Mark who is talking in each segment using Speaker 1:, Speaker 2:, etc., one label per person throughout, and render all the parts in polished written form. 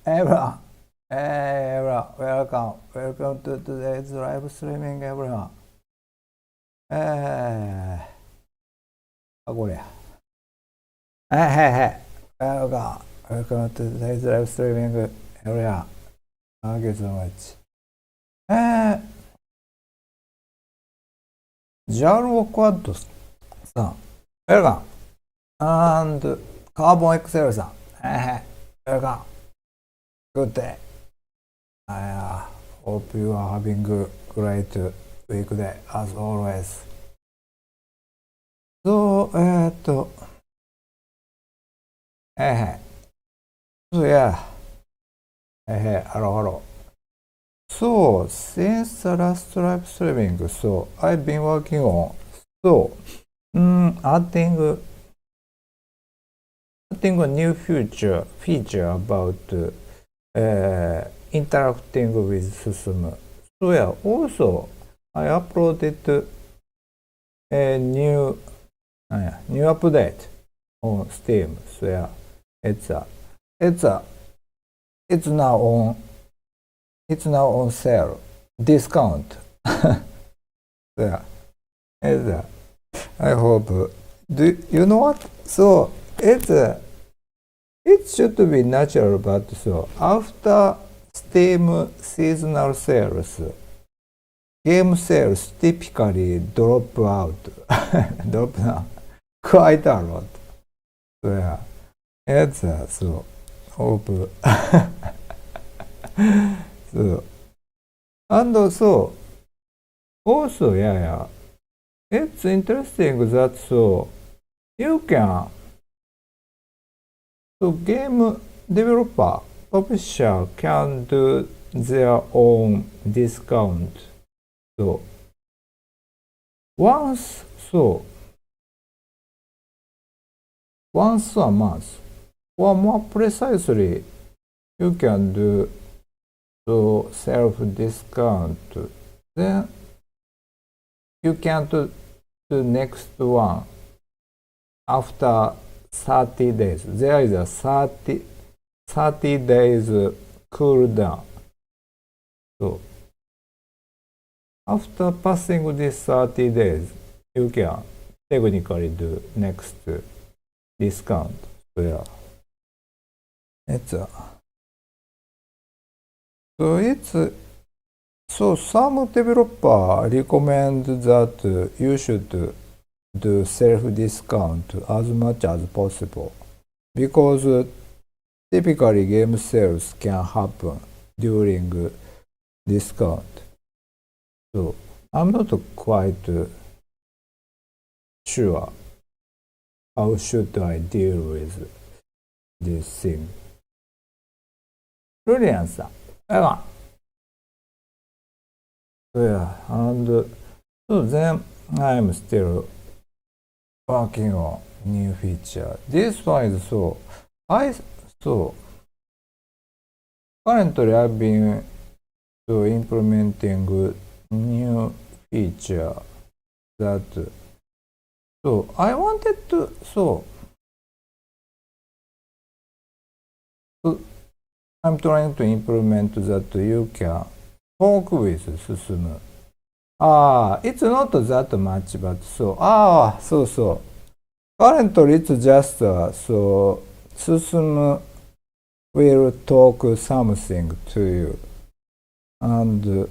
Speaker 1: everyone. Hey, everyone. Welcome. Welcome to today's live streaming, everyone. これ。Hey. Welcome. Welcome to today's live streaming, everyone. Thank you so much. JALO Quad さん。Welcome. And Carbon XL さん。Welcome. Good day. I hope you are having a great weekday as always. So, hey. So, yeah. Hello. So, since the last live streaming, so I've been working on adding a new feature about interacting with system. So yeah, also I uploaded a new update on Steam. So yeah, it's now on sale, discount. So yeah, I hope. Do you know what? So it should be natural, but so after Steam seasonal sales, game sales typically drop down quite a lot. So yeah, it's so hope. So and also yeah, it's interesting that so you can. So game developer, publisher can do their own discount. So once a month, or more precisely, you can do so self-discount. Then you can do the next one after 30 days. There is a 30 days cooldown. So after passing these 30 days, you can technically do next discount. So yeah, so some developer recommend that you should do self-discount as much as possible, because typically game sales can happen during discount. So I'm not quite sure how should I deal with this thing. Brilliant. So yeah, and so then I'm still working on new feature. This one is currently I've been implementing new feature that I wanted to I'm trying to implement that you can talk with system. It's not that much, but currently it's just system will talk something to you, and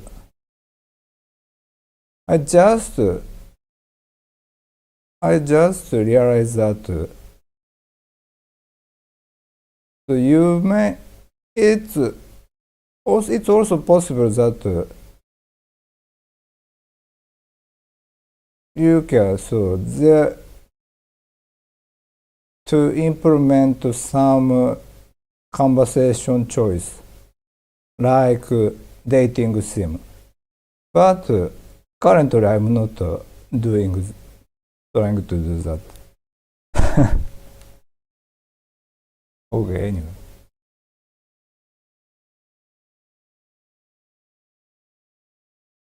Speaker 1: I just realized that you may it's also possible that you can to implement some conversation choice like dating sim, but currently I'm not trying to do that. Okay, anyway.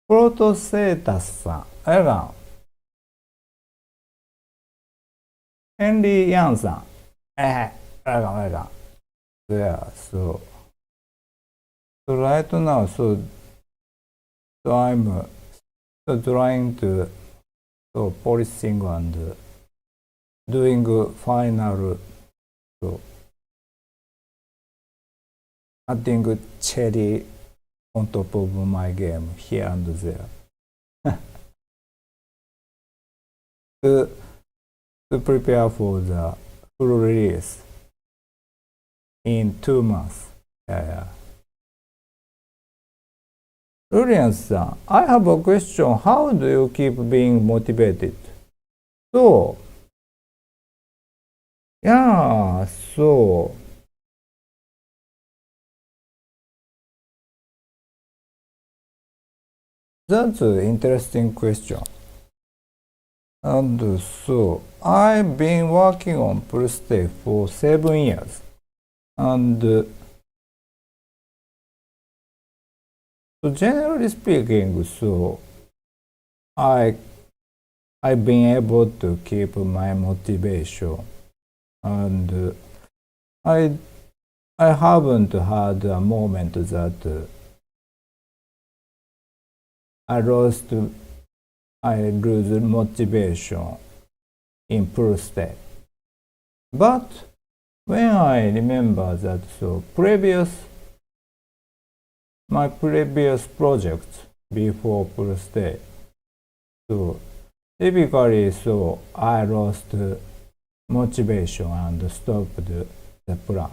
Speaker 1: Protosetas さん、あれがヘンリー・ヤンさん、あれが、Yeah, so So right now, so I'm trying to polishing and doing final, so adding cherry on top of my game here and there. to prepare for the full release in 2 months. Yeah. Julian-san, I have a question. How do you keep being motivated? So, yeah, so that's an interesting question. And so I've been working on Stay for 7 years. And so generally speaking, so I've been able to keep my motivation, and I haven't had a moment that I lose motivation in Stay. But when I remember that, so my previous projects before Stay, so typically, so I lost motivation and stopped the plan.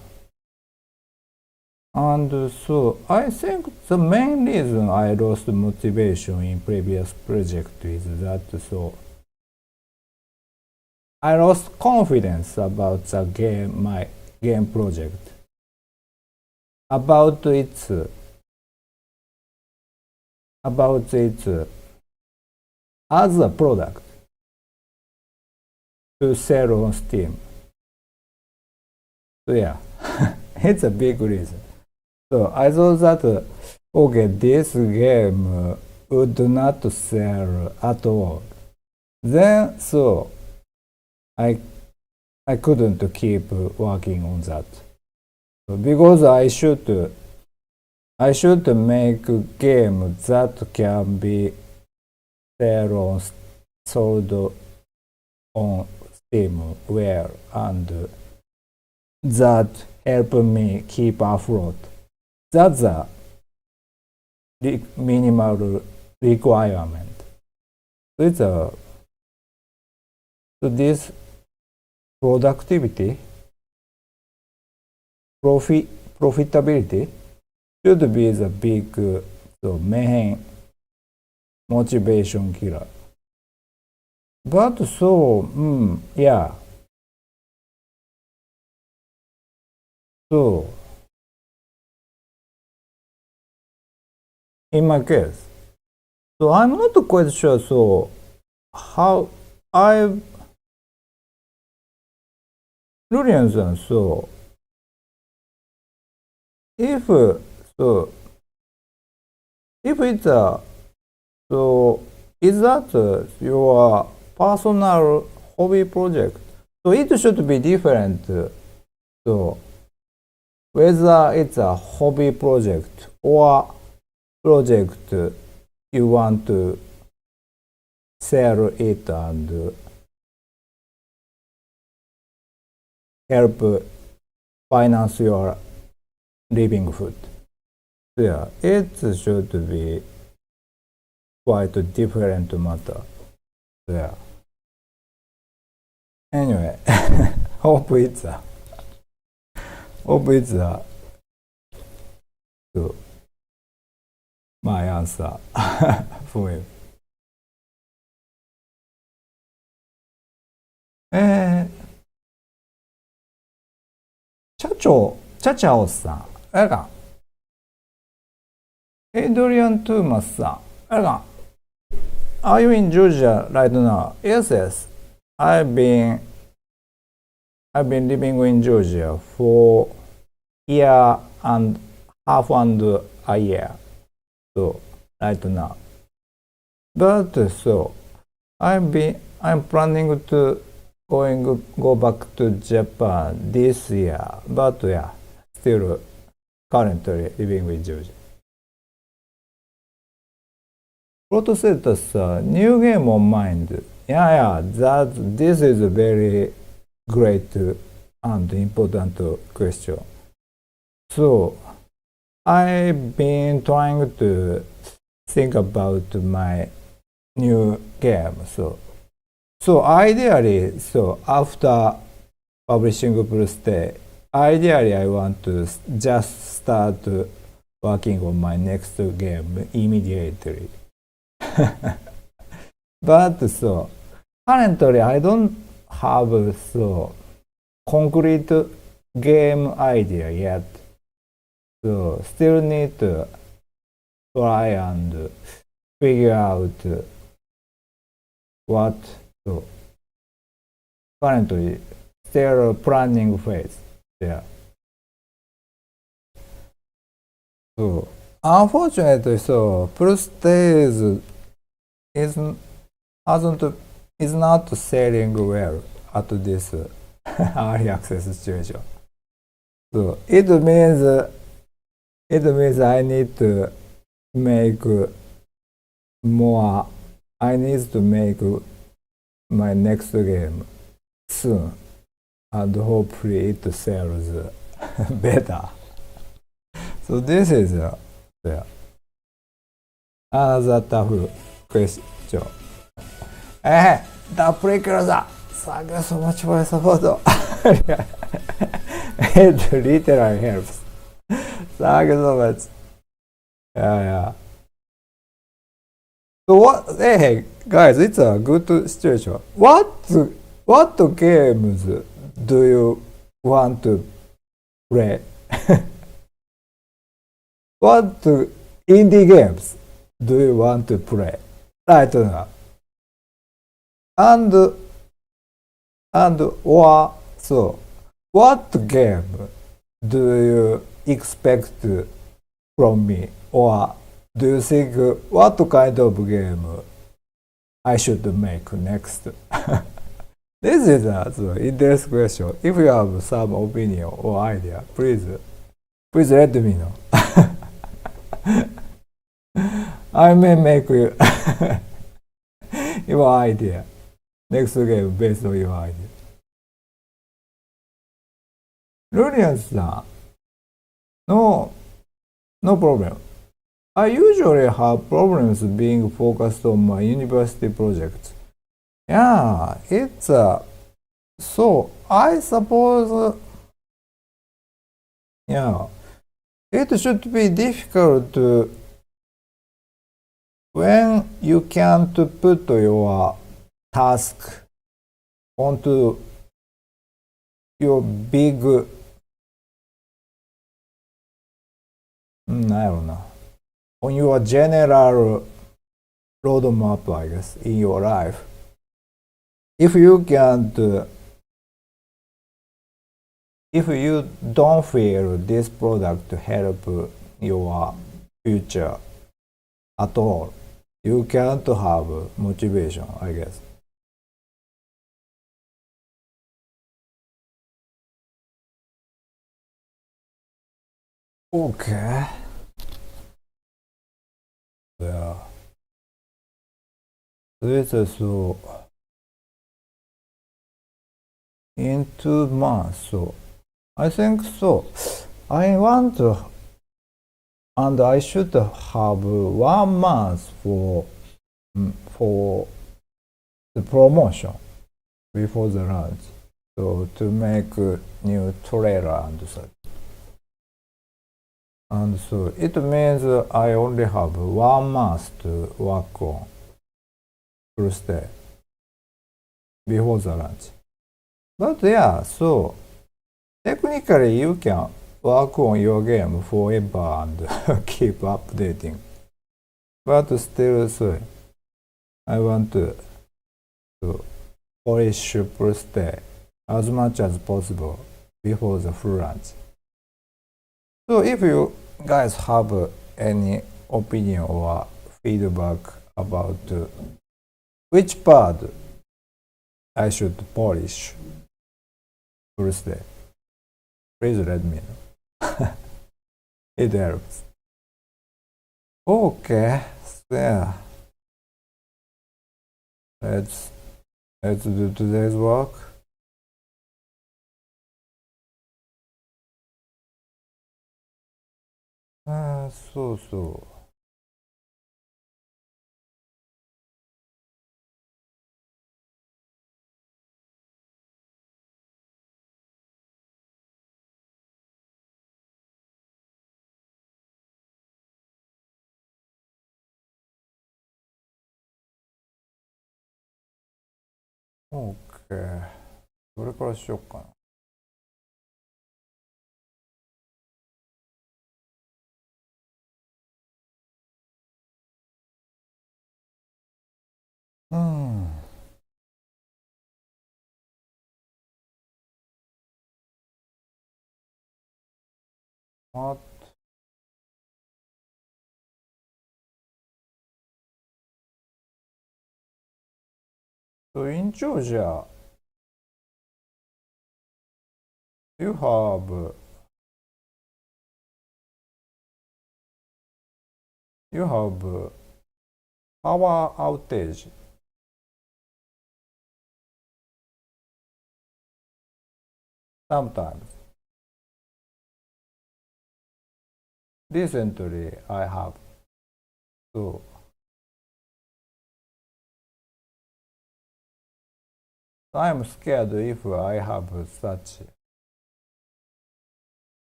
Speaker 1: And so I think the main reason I lost motivation in previous project is that so I lost confidence about my game project, about its as a product to sell on Steam. So yeah, it's a big reason. So I thought that okay, this game would not sell at all. Then so I couldn't keep working on that, so because I should make a game that can be sold on Steam well, and that help me keep afloat. That's a minimal requirement. So this productivity, profitability should be the big main motivation killer. But so yeah. So in my case, so I'm not quite sure so how Julian-san, so if it's so is that your personal hobby project? So it should be different. So whether it's a hobby project or project you want to sell it and help finance your living food. So yeah, it should be quite a different matter. So yeah. Anyway, hope it's so my answer for you. チャチャオさん、あれか。エイドリアン・トゥーマスさん、あれか。Are you in Georgia right now? Yes, yes. I've been living in Georgia for year and half and a year. So right now. But so I'm planning to go back to Japan this year. But yeah, still currently living in Georgia. Proto said new game on mind. Yeah, this is a very great and important question. So, I've been trying to think about my new game. So ideally, after publishing Plus Stay, ideally I want to just start working on my next game immediately. But currently I don't have concrete game idea yet. So still need to try and figure out what currently still planning phase there. So unfortunately, Plus Days is not selling well at this early access situation. So it means I need to make more. I need to make my next game soon, and hopefully it sells better. So this is another tough question. The precursor. Thank you so much for your support. It literally helps. Thank you so much. Yeah. So what? Hey, guys, it's a good situation. What games do you want to play? What indie games do you want to play right now? And what game do you expect from me, or do you think what kind of game I should make next? This is an interesting question. If you have some opinion or idea, please let me know. I may make you your idea. Next game based on your idea. Lurian-san, no problem. I usually have problems being focused on my university projects. Yeah, it's so I suppose it should be difficult when you can't put your task onto your big I don't know, on your general roadmap, I guess, in your life. If you don't feel this product help your future at all, you can't have motivation, I guess. Okay. Yeah. This is in 2 months, so I think so. I want to, and I should have 1 month for the promotion before the launch. So to make a new trailer and such. And so it means I only have 1 month to work on Plus Stay before the launch. But yeah, so technically you can work on your game forever and keep updating. But still, I want to polish Plus Stay as much as possible before the full launch. So if you guys have any opinion or feedback about which part I should polish Plus Stay, please let me know. It helps. Okay, so yeah. let's do today's work. So OK。どれからしよっかな。あと、in Georgia, you have power outage. Sometimes. Recently, I have. So, I'm scared if I have such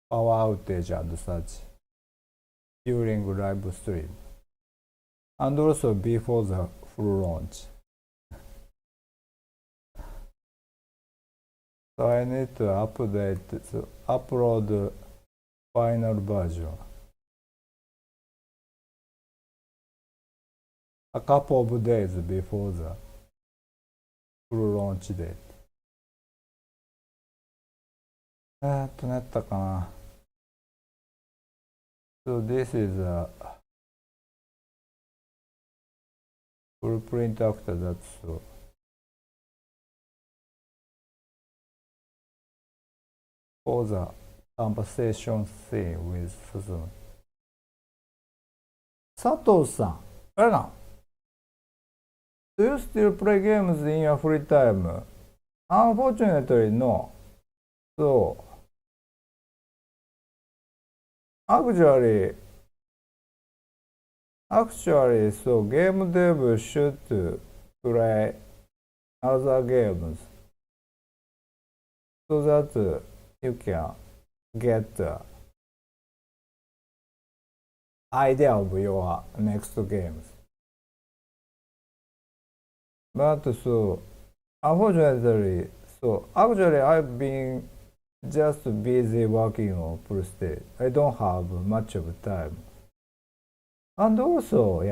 Speaker 1: power outage and such during live stream. And also before the full launch. So I need to upload final version a couple of days before the full launch date. 何やったかな。So this is a full print after that. So for the conversation scene with Susan. 佐藤さん、あれな。Do you still play games in your free time? Unfortunately, no. So, actually, so game dev should play other games so that you can get the idea of your next games. But so, unfortunately, so actually I've been just busy working on full stage. I don't have much of time. And also,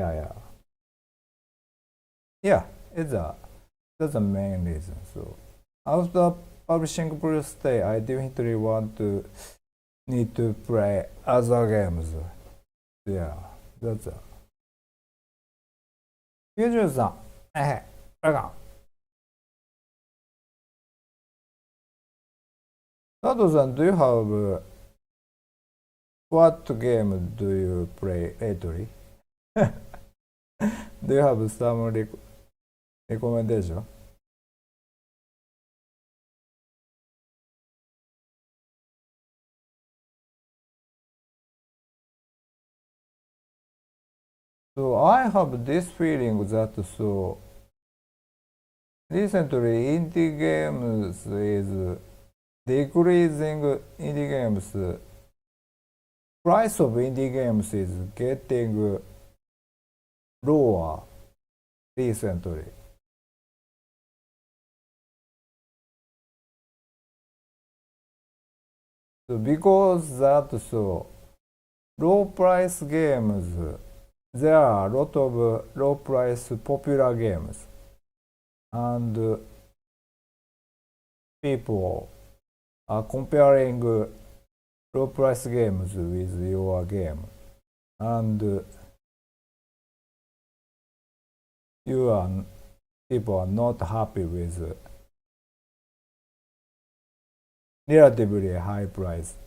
Speaker 1: that's the main reason. So after publishing full stage, I definitely need to play other games. Yeah, that's 93。あれか。佐藤さん、do you have what game do you play lately? Do you have some recommendation? So I have this feeling that so recently indie games is decreasing. Indie games price of indie games is getting lower recently. So because that so low price games, there are a lot of low price popular games, and people are comparing low price games with your game, and people are not happy with relatively high-priced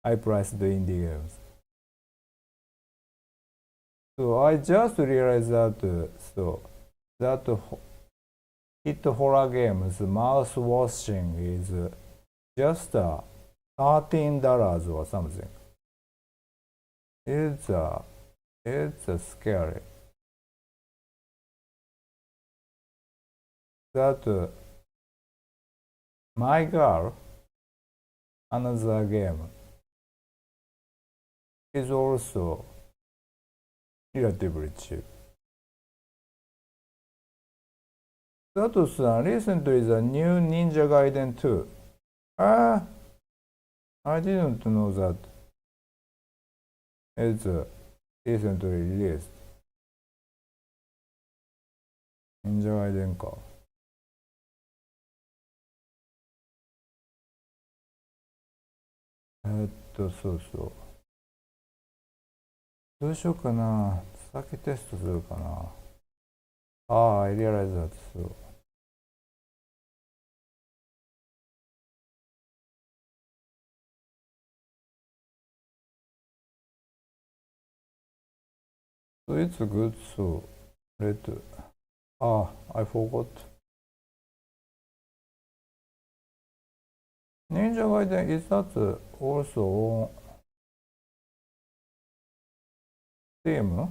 Speaker 1: indie games. So I just realized that that hit horror games mouse washing is just $13 or something. It's scary. That my girl, another game, is also relatively cheap. Sato-san, recently the new Ninja Gaiden 2. Ah, I didn't know that. It's recently released. Ninja Gaiden か。そうそう。どうしようかな。先テストするかな。I realize that. So it's good. So I forgot. Ninja Gaiden is that also on Steam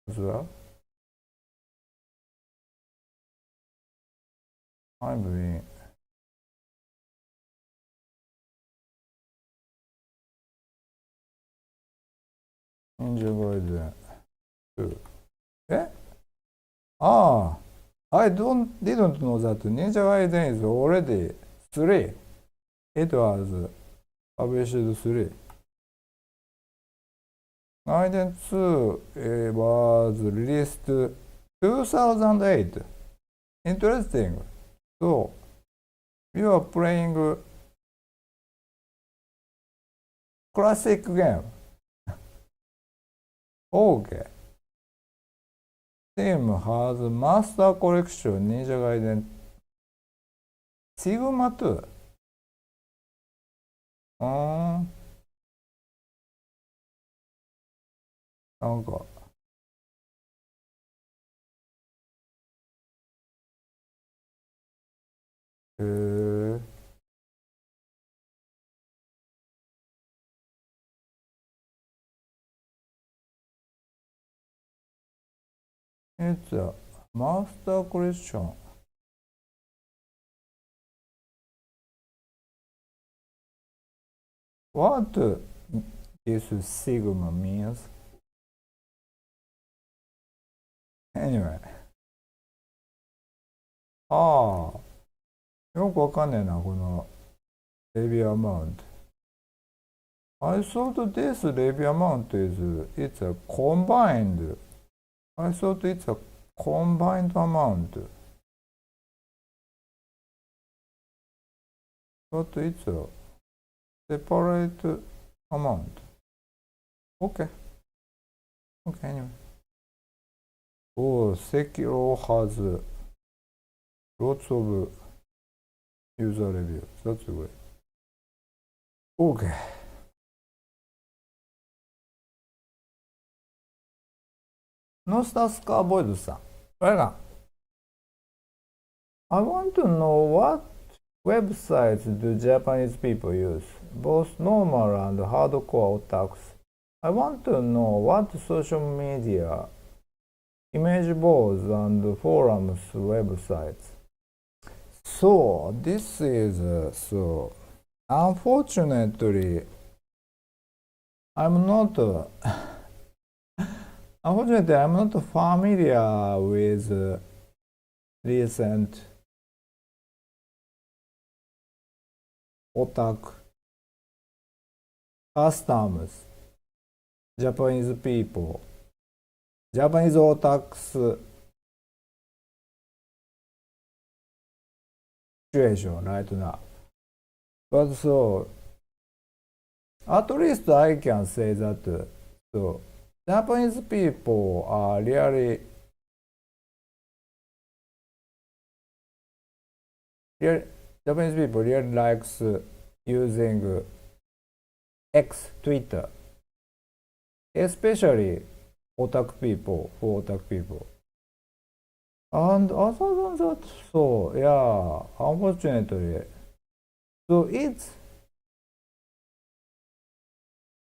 Speaker 1: as well? I'm in. Ninja Gaiden 2. I didn't know that Ninja Gaiden is already 3. It was published 3. Gaiden 2 was released 2008. Interesting. So, you are playing classic game. Okay. Steam has Master Collection Ninja Gaiden Sigma 2. なんか、It's a Master Collection. What this Sigma means? Anyway. よくわかんねえな、このレビューアマウント。I thought this review amount it's a combined. I thought it's a combined amount. But it's a separate amount. Okay. Okay, anyway. Sekiro has lots of user reviews. That's great. Okay. Nostasca Boyd-san. Welcome. I want to know what websites do Japanese people use, both normal and hardcore otakus. I want to know what social media, image boards, and forums websites. So, this is unfortunately, I'm not familiar with recent otaku customs, Japanese people, Japanese otakus situation right now. But so, at least I can say that Japanese people are really Japanese people really likes using X, Twitter, especially otaku people, for otaku people. And other than that, so yeah, unfortunately, so it's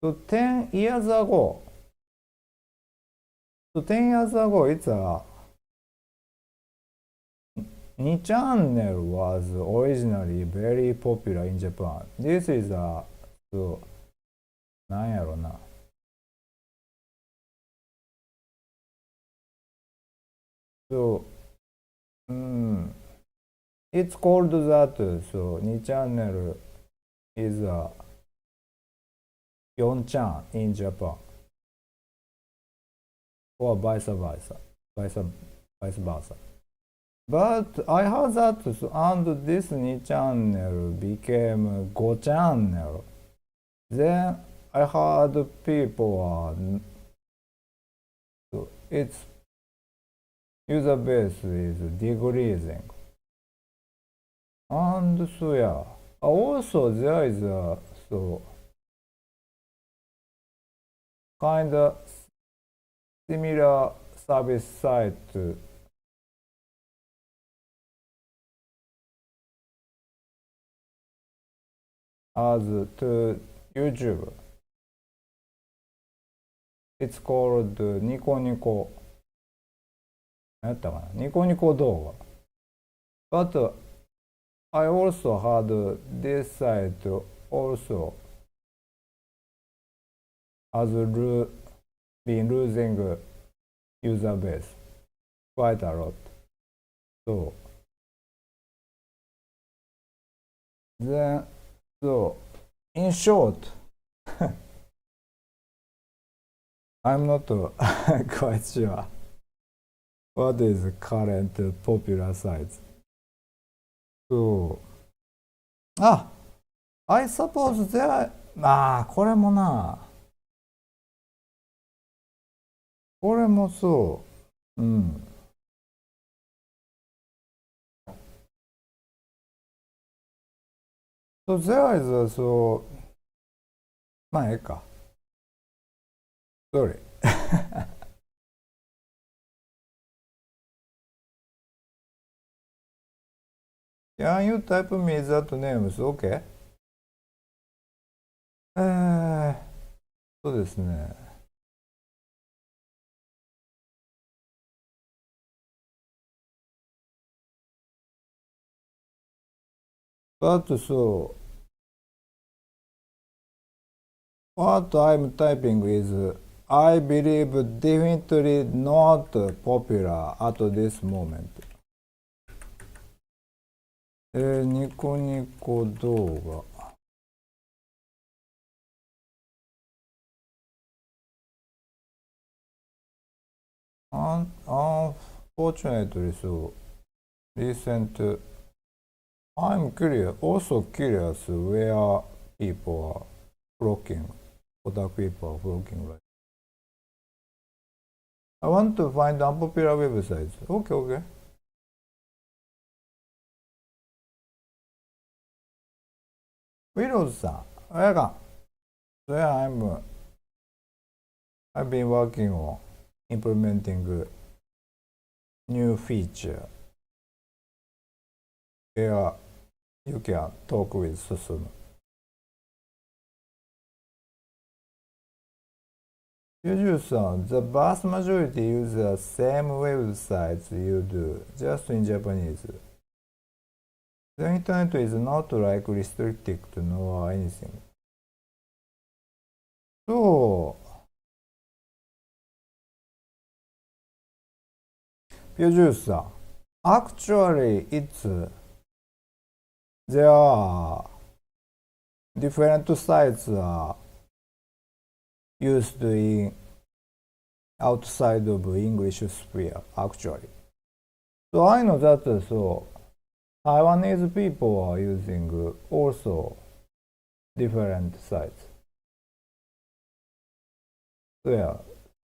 Speaker 1: so 10 years ago. So 10 years ago, it's a 2 channel was originally very popular in Japan. This is a so なんやろな。So, it's called that. So 2 channel is a 4 chan in Japan, or vice versa, vice versa. But I heard that, and this 2 channel became 5 channel. Then I heard people are, its user base is decreasing. And so yeah, also there is a so kind of similar service site as to YouTube. It's called ニコニコ。何やったかな、ニコニコ動画。But I also had this site also as been losing user base quite a lot. So then, so in short, I'm not quite sure what is current popular sites. So, I suppose there, これもな、これもそう。So there is a, so, まあ、ええか。Sorry. Can you type me that names? OK? そうですね。But so, what I'm typing is, I believe definitely not popular at this moment. ニコニコ動画。Unfortunately, so recent. I'm curious, also curious where people are flocking, otaku people are flocking right. I want to find unpopular websites. OK. Windows さん、welcome. So yeah, I've been working on implementing new feature where you can talk with Susumu. Yuju-san, the vast majority use the same websites you do, just in Japanese. The internet is not like restricted nor anything. So, Yuju-san, actually it's there are different sites are used in outside of English sphere actually. So I know that so Taiwanese people are using also different sites. So yeah,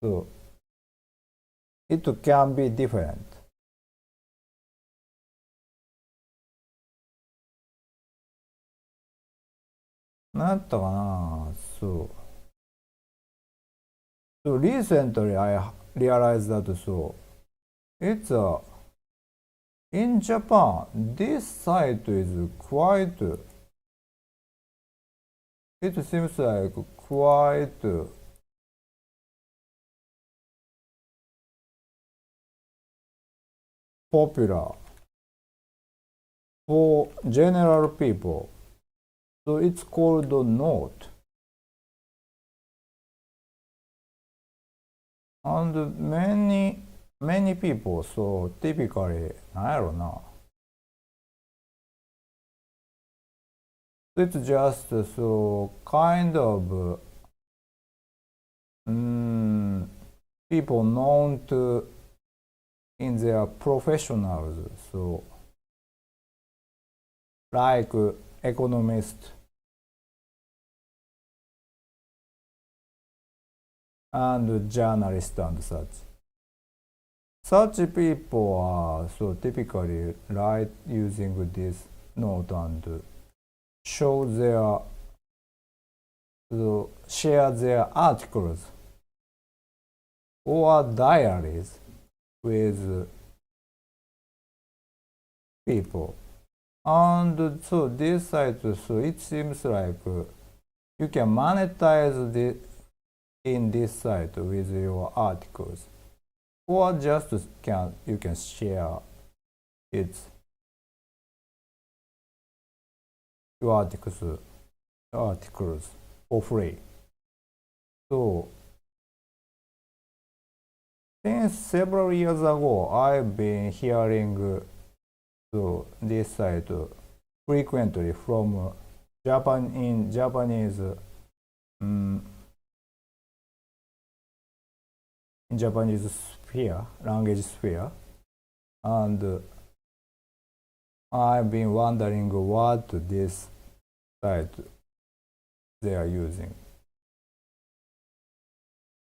Speaker 1: so it can be different. なんやったかな、そう。So recently I realized that it's in Japan, this site is quite, it seems like quite popular for general people. So it's called Note. And many people, so typically, I don't know. It's just so kind of people known to in their professionals, so like economists and journalists and such. Such people are so typically write using this note and show their so share their articles or diaries with people. And so this site, so it seems like you can monetize in this site with your articles, or just you can share its your articles for free. So since several years ago, I've been hearing this site frequently from Japanese language sphere, and I've been wondering what this site they are using.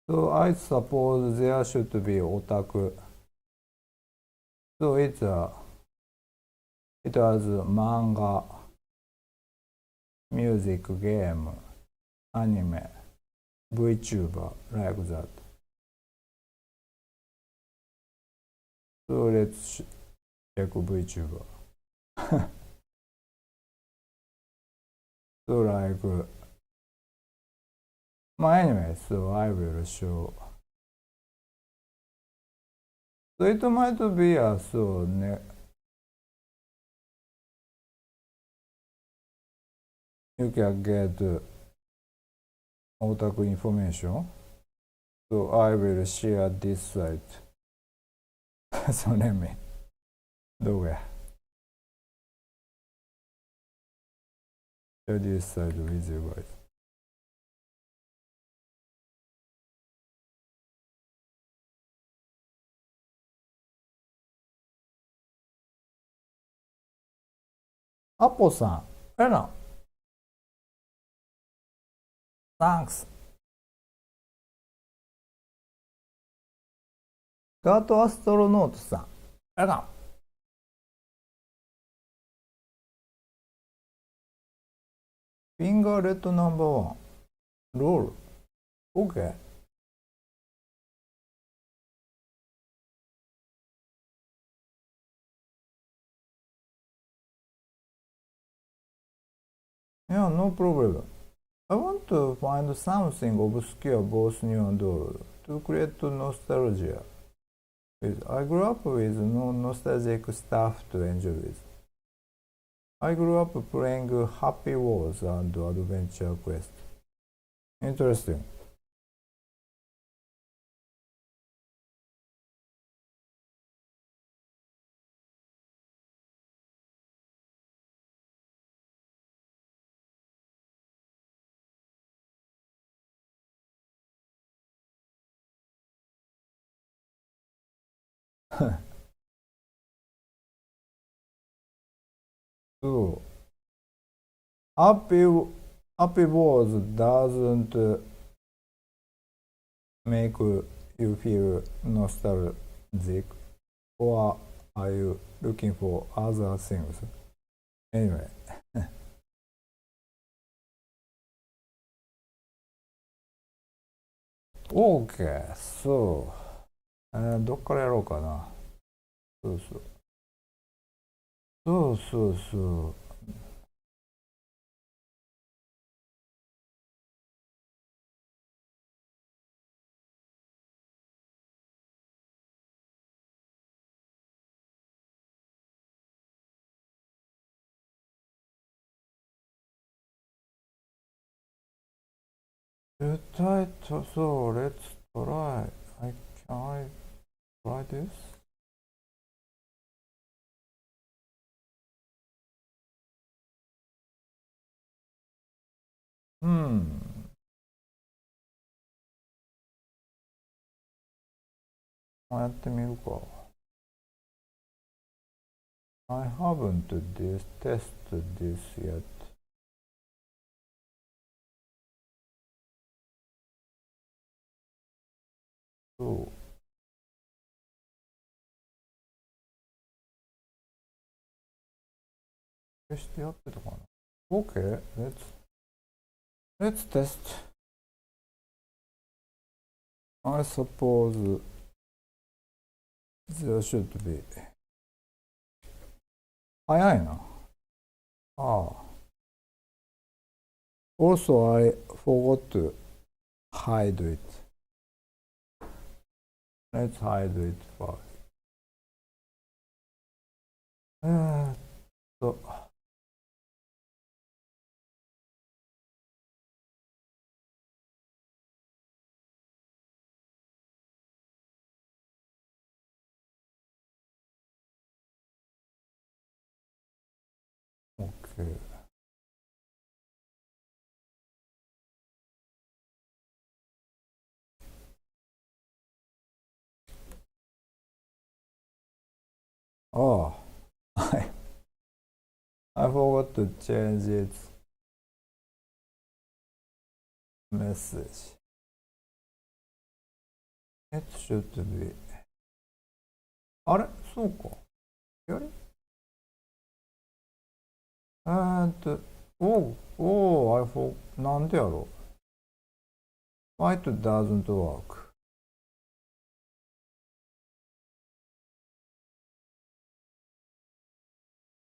Speaker 1: So I suppose there should be otaku. So it has manga, music, game, anime, VTuber, like that. So let's check VTuber. So like anyway, so I will show. So it might be you can get otaku information. So I will share this site. So let me do it. Share this site with you guys. Apple-san, hello. Thanks. ガートアストロノートさん、hello. Finger red number one. Roll. Okay. Yeah, no problem. I want to find something obscure, both new and old, to create nostalgia. I grew up with no nostalgic stuff to enjoy with. I grew up playing Happy Wars and Adventure Quest. Interesting. So, Happy Wars doesn't make you feel nostalgic, or are you looking for other things? Anyway. OK。そう。どっからやろうかな。そうそう。そうそうそう。絶対と、そう、Let's try. Can I try this? うん。やってみるか。I haven't tested this yet. そう。消してやってたかな。OK? Let's test. I suppose there should be. 早いな。ああ。Also, I forgot to hide it. Let's hide it first. えーっと、OK。ああ。はい。I forgot to change its message. It should be. あれそうか。やれなんでやろう。Why it doesn't work?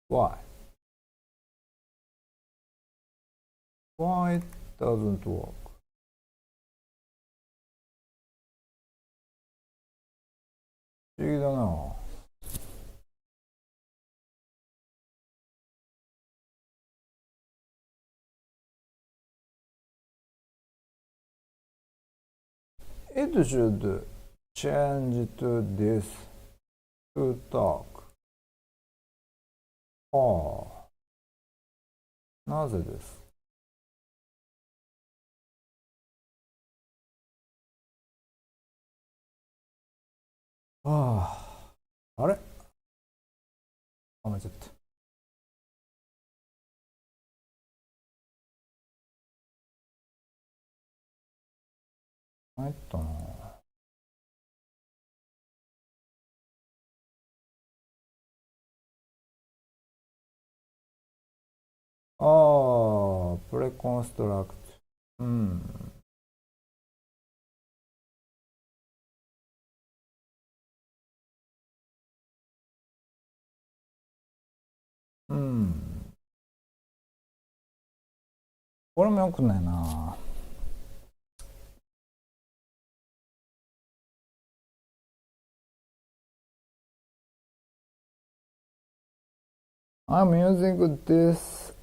Speaker 1: Why? Why it doesn't work? 不思議だな。It should change to this to talk. ああ、なぜです。ああ、あれ間違った。参ったな。ああ、プレコンストラクト。うん。うん。これもよくないな。I'm using this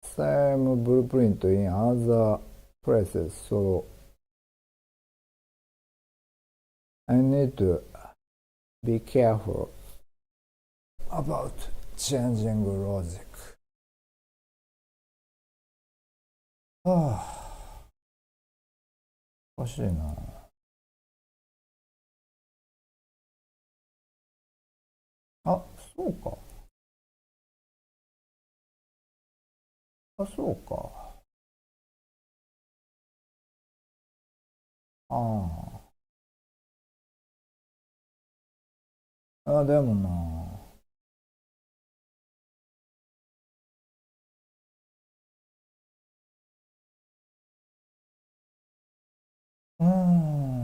Speaker 1: same blueprint in other places, so I need to be careful about changing logic. はあ、おかしいな。あ、そうか。あ、そうか。ああ。あ、でもな。うーん。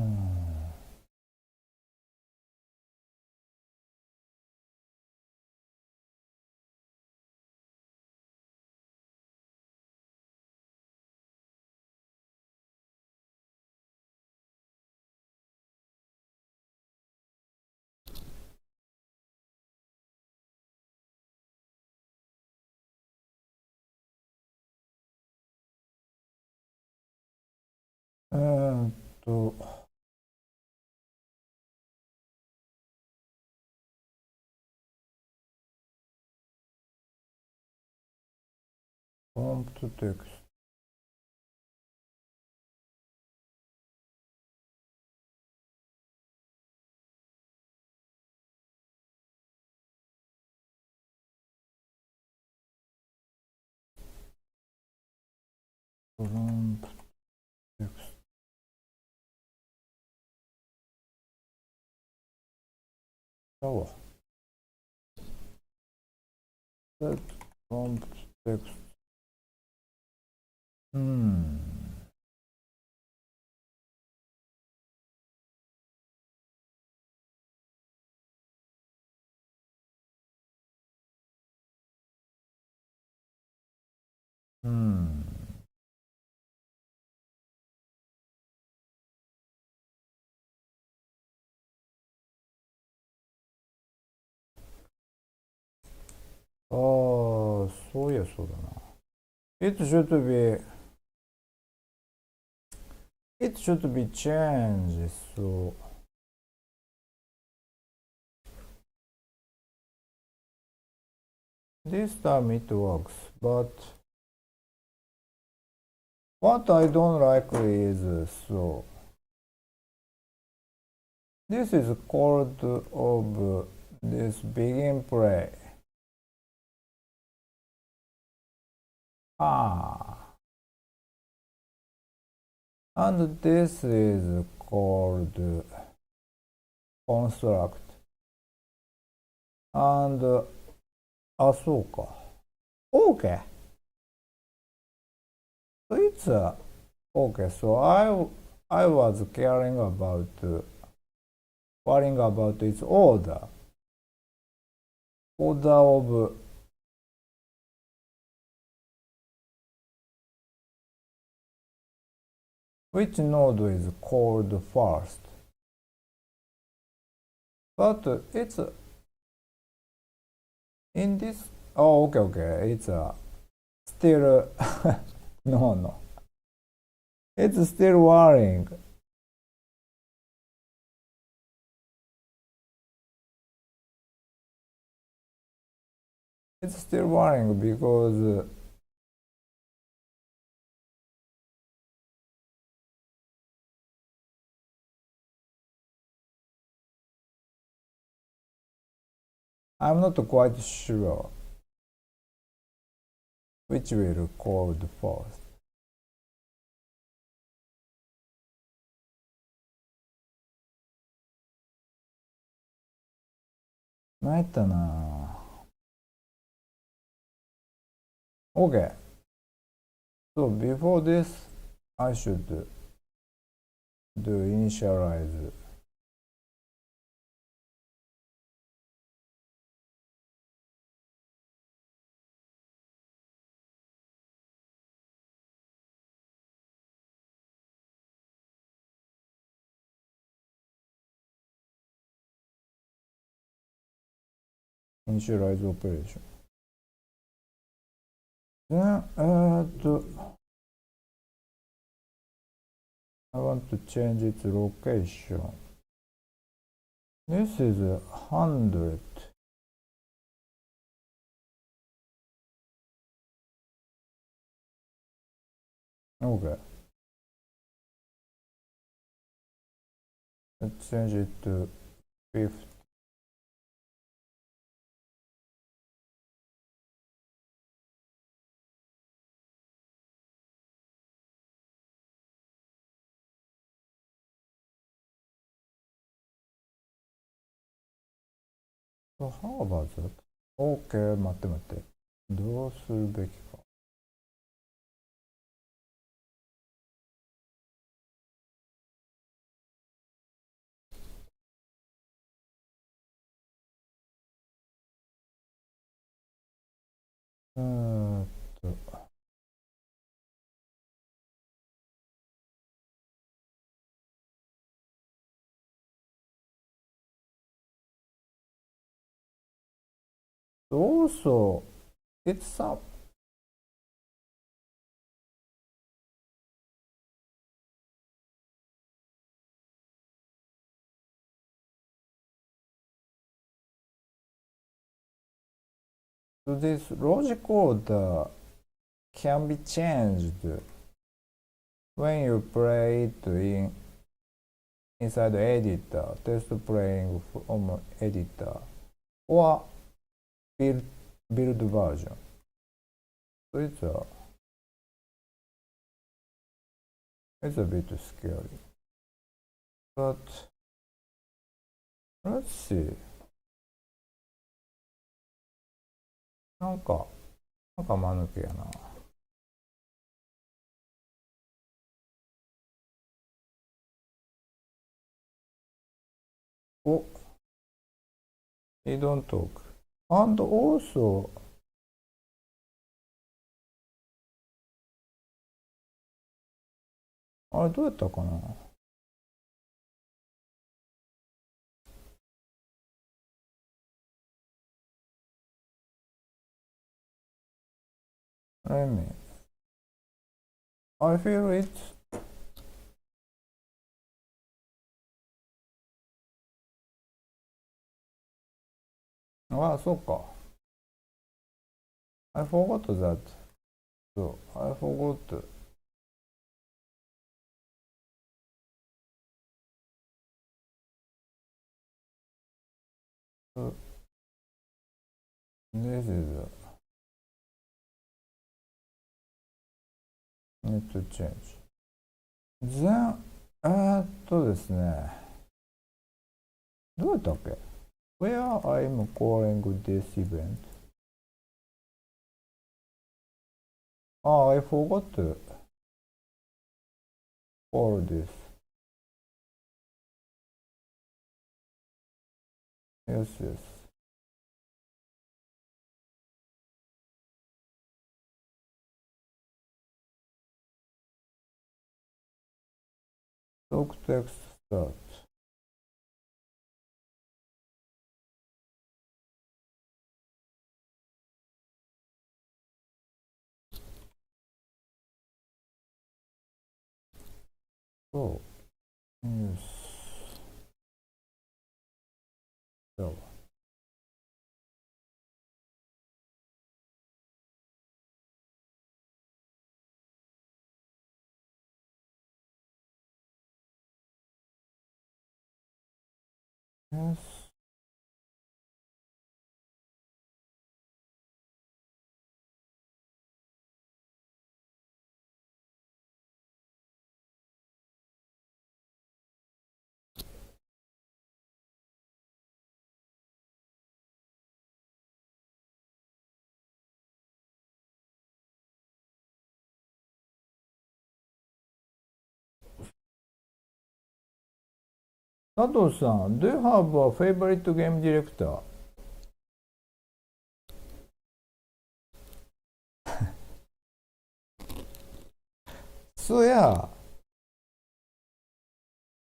Speaker 1: えーっと、プロンプトテクスト、プロンプトテクストだわ。プロンプトテクスト。うん。うん。ああ、そういやそうだな。It should be, it should be changed. So, this time it works. But what I don't like is so. This is called of this begin play. Ah. And this is called construct. And, あ、そうか。Okay. So it's okay. So I was worrying about its order of which node is called first. But it's in this. Oh, okay, okay. It's still no, no. It's still worrying. It's still worrying because I'm not quite sure which will called first. 参ったな。Okay. So before this, I should do initialize. Initialize operation. Then, I want to change its location. This is 100. Okay. Let's change it to 50. So how about that? OK, 待って待って。どうするべきか。と、also, it's up. So this logic order can be changed when you play it inside the editor, test playing from editor, or build version. So it's a bit scary. But let's see. なんか間抜けやな。お、he don't talk. And also, あれどうやったかな。Let me. I feel it. ああ、そうか。I forgot that. So, I forgot. So, this is need to change. Then, ですね。どうやったっけ ?Where I'm calling this event? I forgot to call this. Yes, yes. Talk text start. So, yes. So. Yes. 佐藤さん、do you have a favorite game director? So yeah,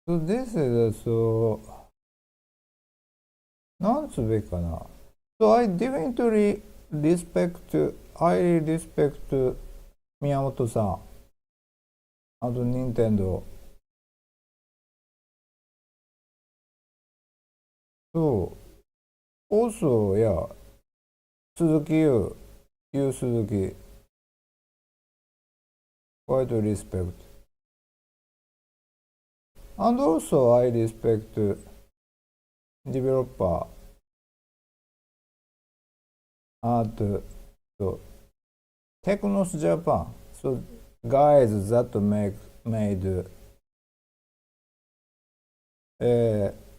Speaker 1: so this is so なんつうべきかな。So I definitely highly respect 宮本さん、あと任天堂。So also yeah, 鈴木優鈴木 quite respect. And also I respect developer at so Technos Japan. So guys that made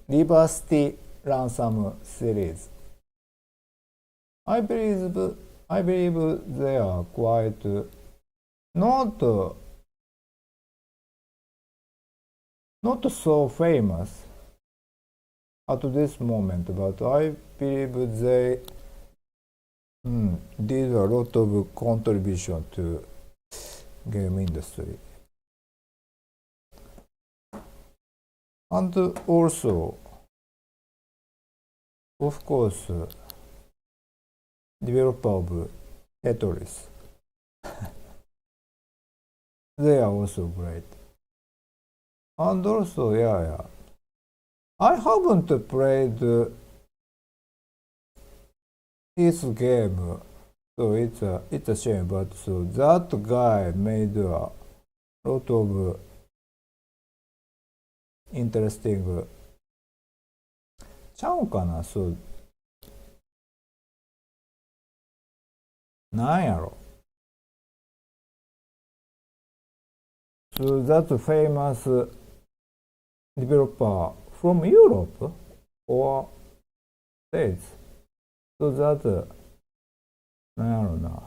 Speaker 1: Liberty Ransom series. I believe they are quite not so famous at this moment, but I believe they did a lot of contribution to game industry. And also, of course, developer of Tetris. They are also great. And also, yeah. I haven't played this game So it's a shame, but so that guy made a lot of interesting ちゃうかな、そう、なんやろ。So that famous developer from Europe or States. So that なんやろな。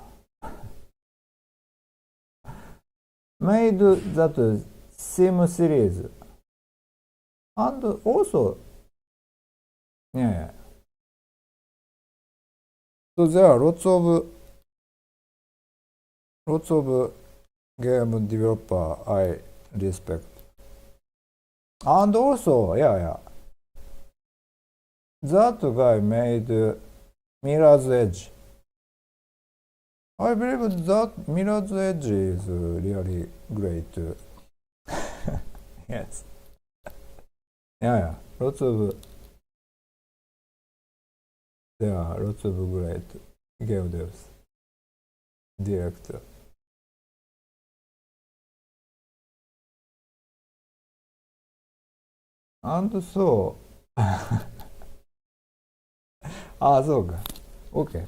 Speaker 1: made that sim series and also yeah, so there are lots of game developer I respect, and also that guy made Mirror's Edge. I believe that Mirror's Edge is really great. Yes, lots of there are lots of great game devs, director. And so ああ、そうか。OK。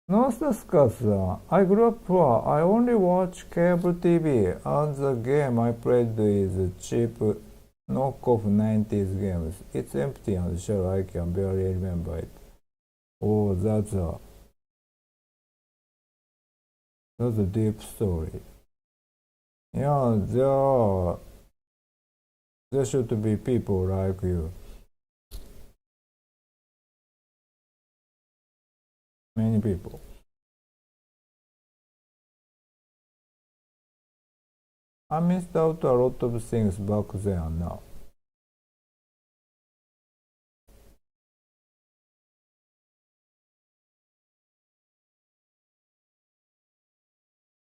Speaker 1: ノースタスカスさん、I grew up poor. I only watch cable TV and the game I played is cheap knockoff 90s games. It's empty and shallow. I can barely remember it. Oh, that's a deep story. Yeah, there should be people like you. Many people. I missed out a lot of things back then and now.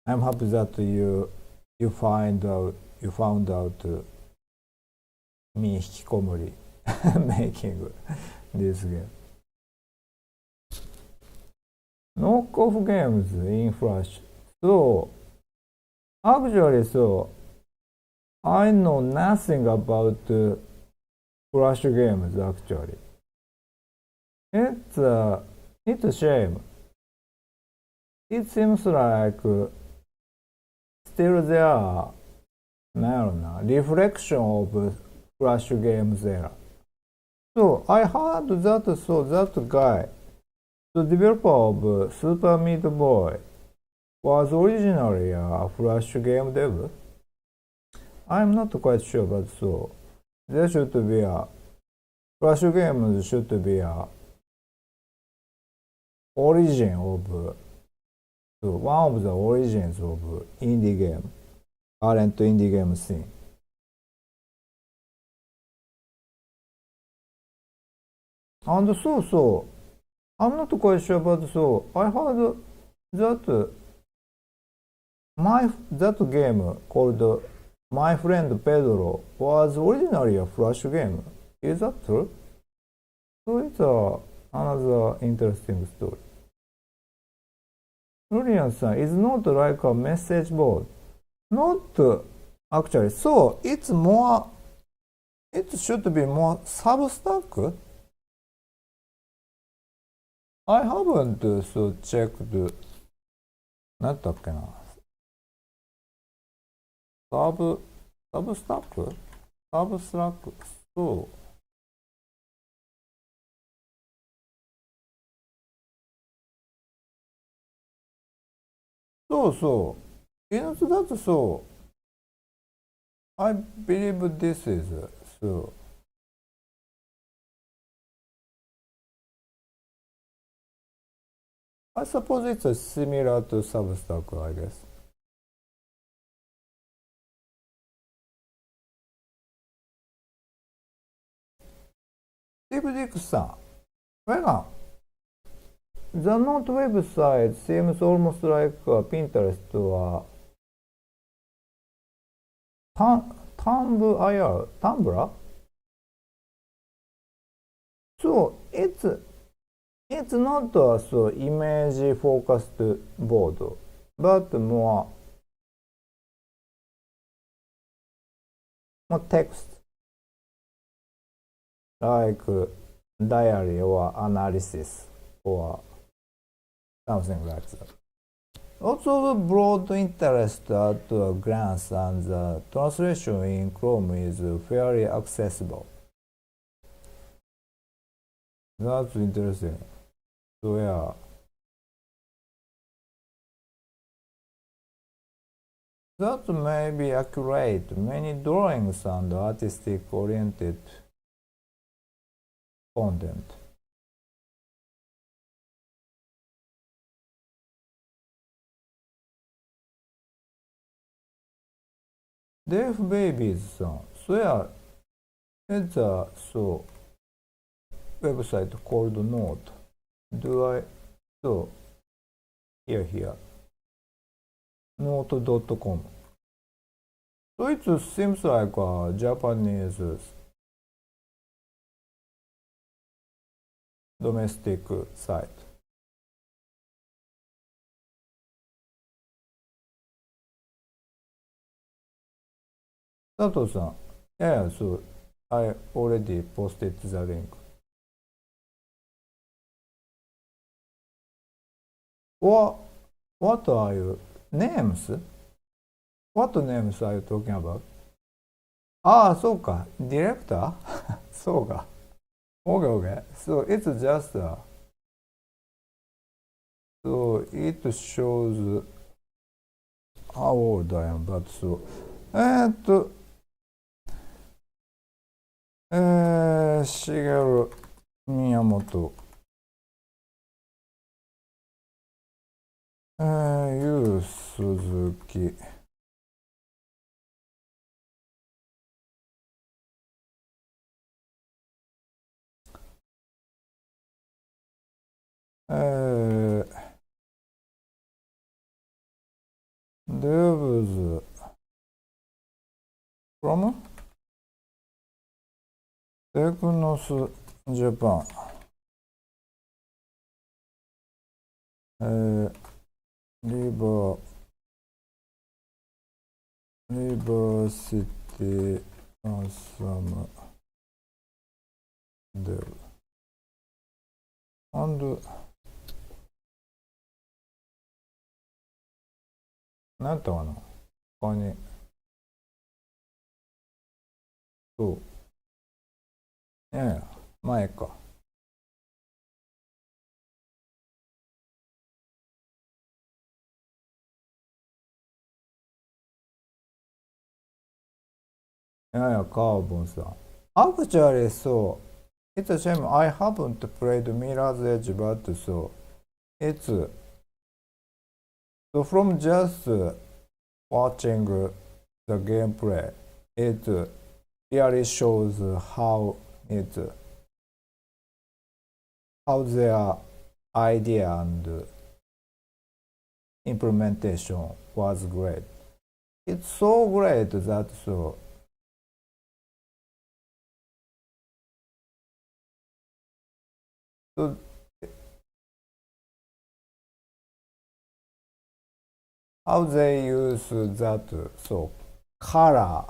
Speaker 1: I'm happy that you found out me Hikikomori making this game. Knockoff games in Flash. So actually, I know nothing about Flash games actually. It's a shame. It seems like still there are reflection of Flash games era. So I heard that guy, the developer of Super Meat Boy, was originally a Flash game dev. I'm not quite sure, but there should be a Flash games should be a origin of one of the origins of indie game, current indie game scene. And I'm not quite sure, but I heard that that game called My Friend Pedro was originally a Flash game. Is that true? So it's another interesting story. Julian-san, is not like a message board. Not actually. So it's more. It should be more Substack. I haven't checked. 何だっけな。サブスタックサブスラック。That's I believe this is so. I suppose it's similar to Substack, I guess. スティーブ・ディックスさん、Vegan, the note website seems almost like a Pinterest or Tumblr? So it's It's not a image focused board, but more text, like diary or analysis or something like that. Also, the broad interest at a glance, and the translation in Chrome is fairly accessible. That's interesting. So yeah. That may be accurate. Many drawings and artistic-oriented content. Deaf Babies さん。So yeah, it's a website called Note. Do I here note.com. So it seems like a Japanese domestic site. Sato-san, yeah, so I already posted the link. What are you? Names? What names are you talking about? ああ、そうか。ディレクターそうか。Okay. So it's just so it shows how old I am, but Shigeru Miyamoto, Yu Suzuki, devs from Technos Japan, Liberty Awesome Dev and なんてかな他にそういやいや前かいやいやカーボンさん Actually, so it's a shame I haven't played Mirror's Edge, but so it's so from just watching the gameplay, it really shows how their idea and implementation was great. It's so great that how they use that color,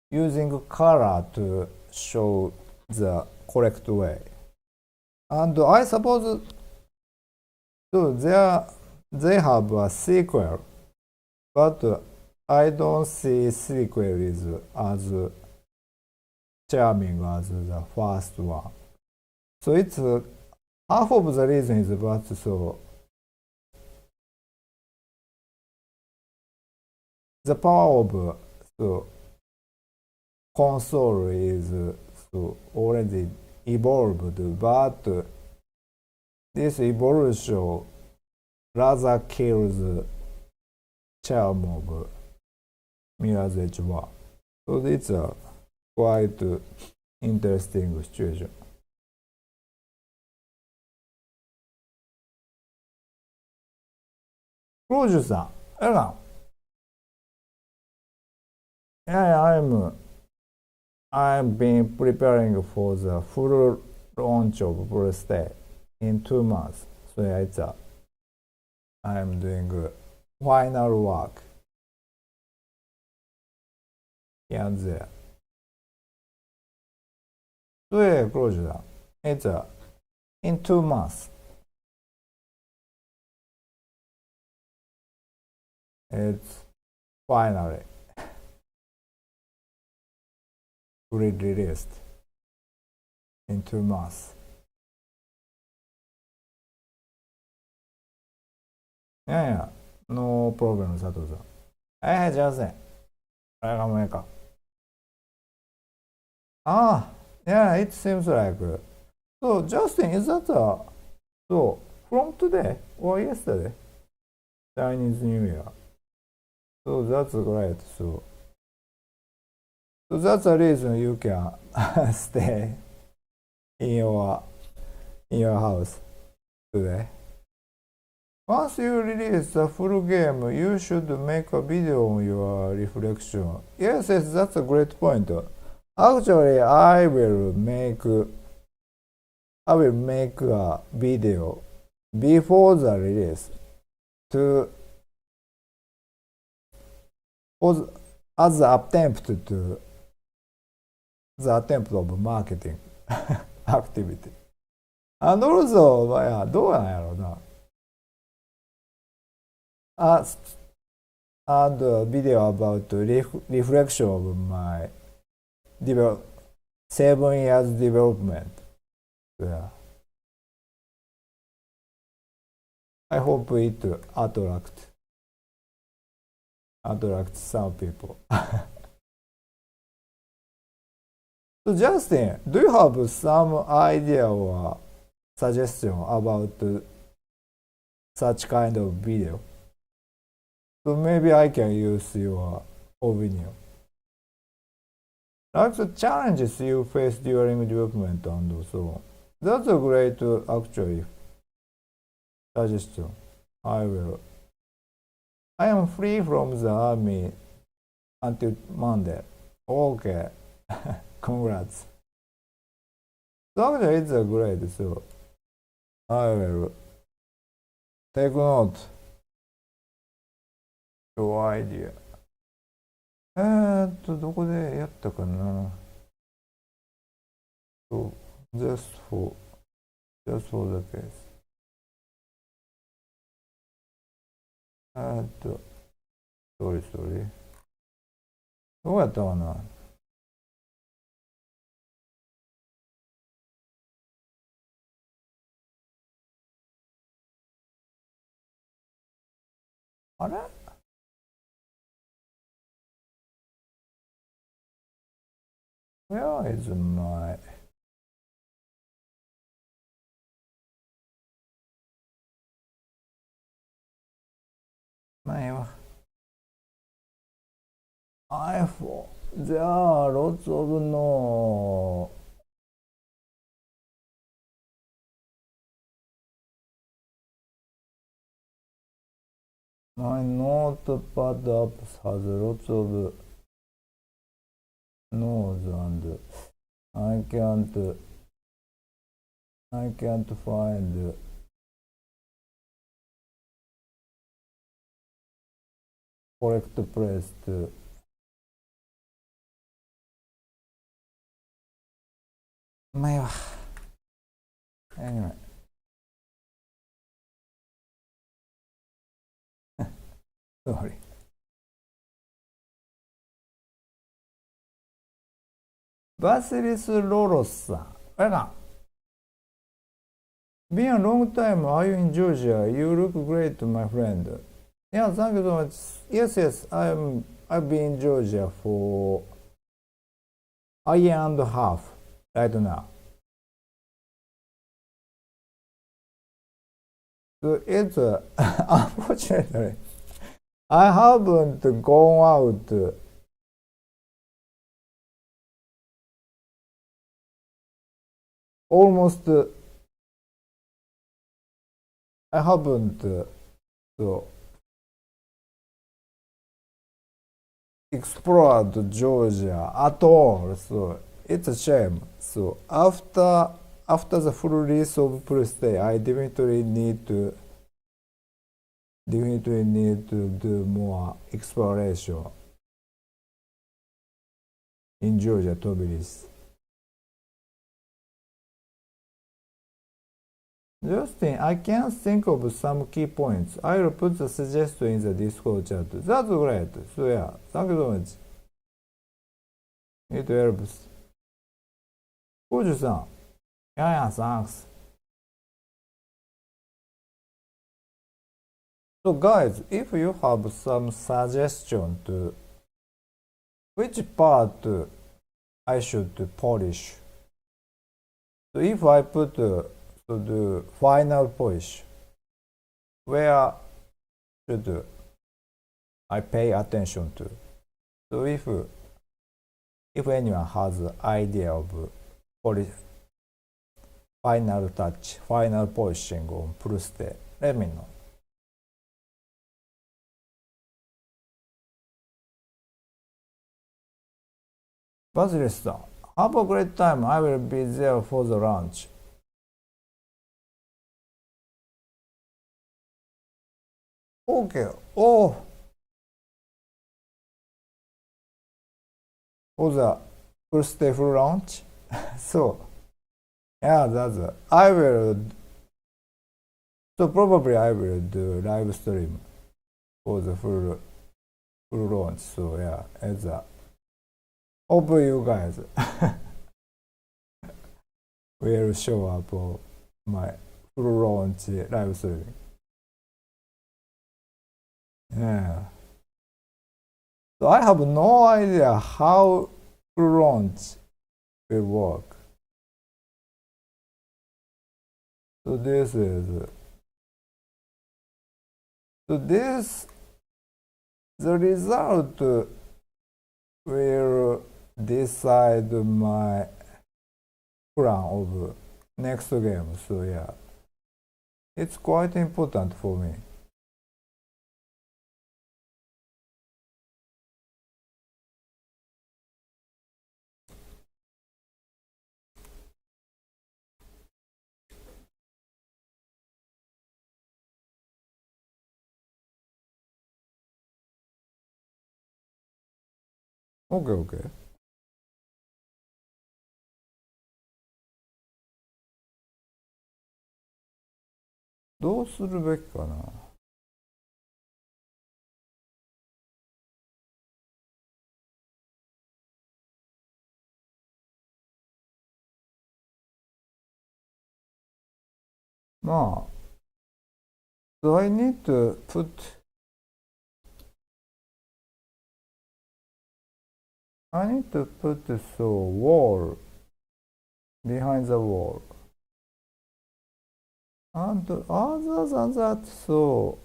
Speaker 1: using color to show the correct way. And I suppose they have a sequel, but I don't see sequel is as charming as the first one. So it's half of the reason is but the power of console is already evolved, but this evolution rather kills charm of Mirror's Edge 1. So it's a quite interesting situation. クロージュさん、エラン。Yeah, I've been preparing for the full launch of Stay in 2 months. So yeah, I'm doing final work here and there. So yeah, closure. It's in 2 months. It's finally released in 2 months. いやいや、no problem, 佐藤さん。はいはい、じゃあせん。あれがもうええか。ああ、yeah, it seems like. So, Justin, is that so from today or yesterday? Chinese New Year. So that's great. So that's the reason you can stay in your house today. Once you release the full game, you should make a video on your reflection. Yes, yes, that's a great point. Actually, I will make a video before the release to as the attempt of marketing activity. And also, どうなんやろうな。and a video about reflection of my 7 years development. Yeah. I hope it attracts some people. So Justin, do you have some idea or suggestion about such kind of video? So maybe I can use your opinion. Like the challenges you face during development and so on. That's a great actually suggestion. I am free from the army until Monday. Okay. Congrats. So actually it's a great, so I will take note your idea. どこでやったかな。So, just for the case. sorry. どうやったかな。あれ？Where is my... まあええわ。iPhone. There are lots of no. My notepad apps has lots of no's and I can't find correct place to... まあいいわ。Anyway. Sorry. Basilis Loros さん。あれか。Been a long time. Are you in Georgia? You look great, my friend. Yeah, thank you so much. Yes. I've been in Georgia for a year and a half right now. So it's unfortunately I haven't gone out almost. I haven't so explored Georgia at all. So it's a shame. So after after the full release of full stay, I definitely need to do more exploration in Georgia to release. Justin, I can't think of some key points. I'll put the suggestion in the Discord chat. That's great. So yeah, thank you so much. It helps. Koju-san, yeah, thanks. So guys, if you have some suggestion to which part I should polish, so if I put the final polish, where should I pay attention to? So if anyone has idea of polish, final touch, final polishing on full stay, let me know. Basilisk-san, have a great time. I will be there for the lunch. Okay. Oh, for the first day full lunch. So, yeah, I will. So probably I will do live stream for the full launch. So yeah, it's hope you guys will show up for my full launch live streaming. Yeah. So I have no idea how full launch will work. So this the result will decide my plan of next game. So yeah, it's quite important for me. Okay. どうするべきかな。まあ、so I need to put so wall behind the wall. And other than that, so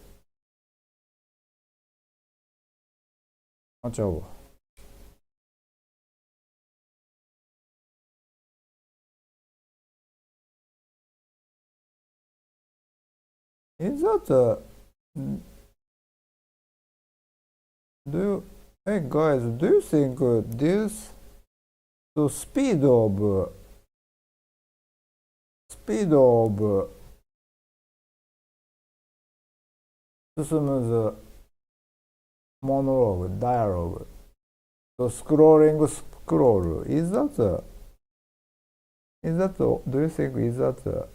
Speaker 1: 違うわ。Is that hey guys, do you think this the speed of smooth monologue dialogue, the scroll do you think is that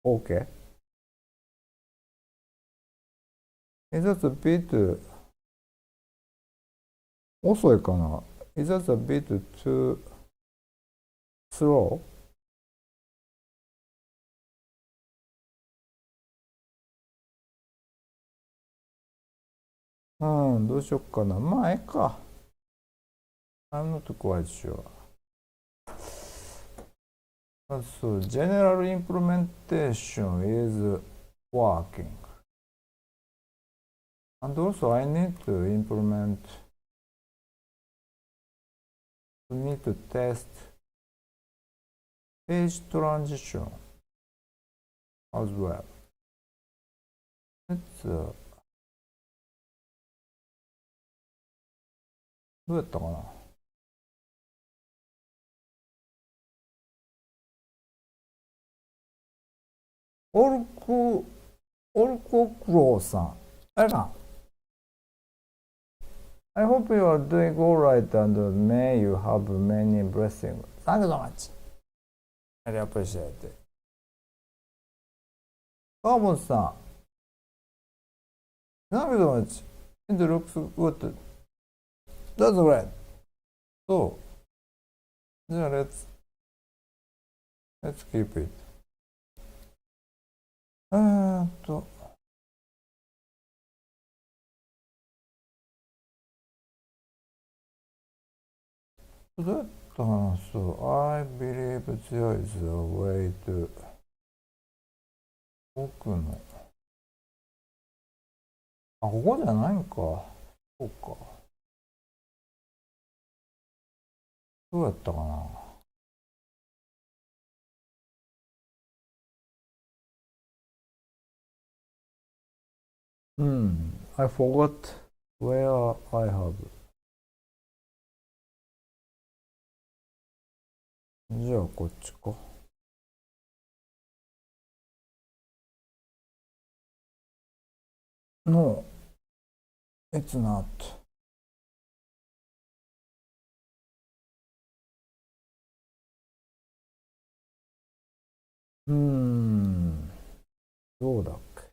Speaker 1: okay? Is that a bit 遅いかな Is that a bit too slow? どうしよっかな。まあ、ええか。I'm not quite sure. So, general implementation is working. And also, I need to test page transition as well. Let's どうやったかな。オルククローさん。あれか。I hope you are doing alright and may you have many blessings. Thank you so much. I really appreciate it. カーボンさん。Thank you so much. It looks good. That's great. そう。じゃあ、let's keep it. えーっと。どうやって話す ?I believe there is a way to 僕のあ、ここじゃないんか。そうか。どうやったかな。I forgot where I have. じゃあこっちか。No, it's not. どうだっけ。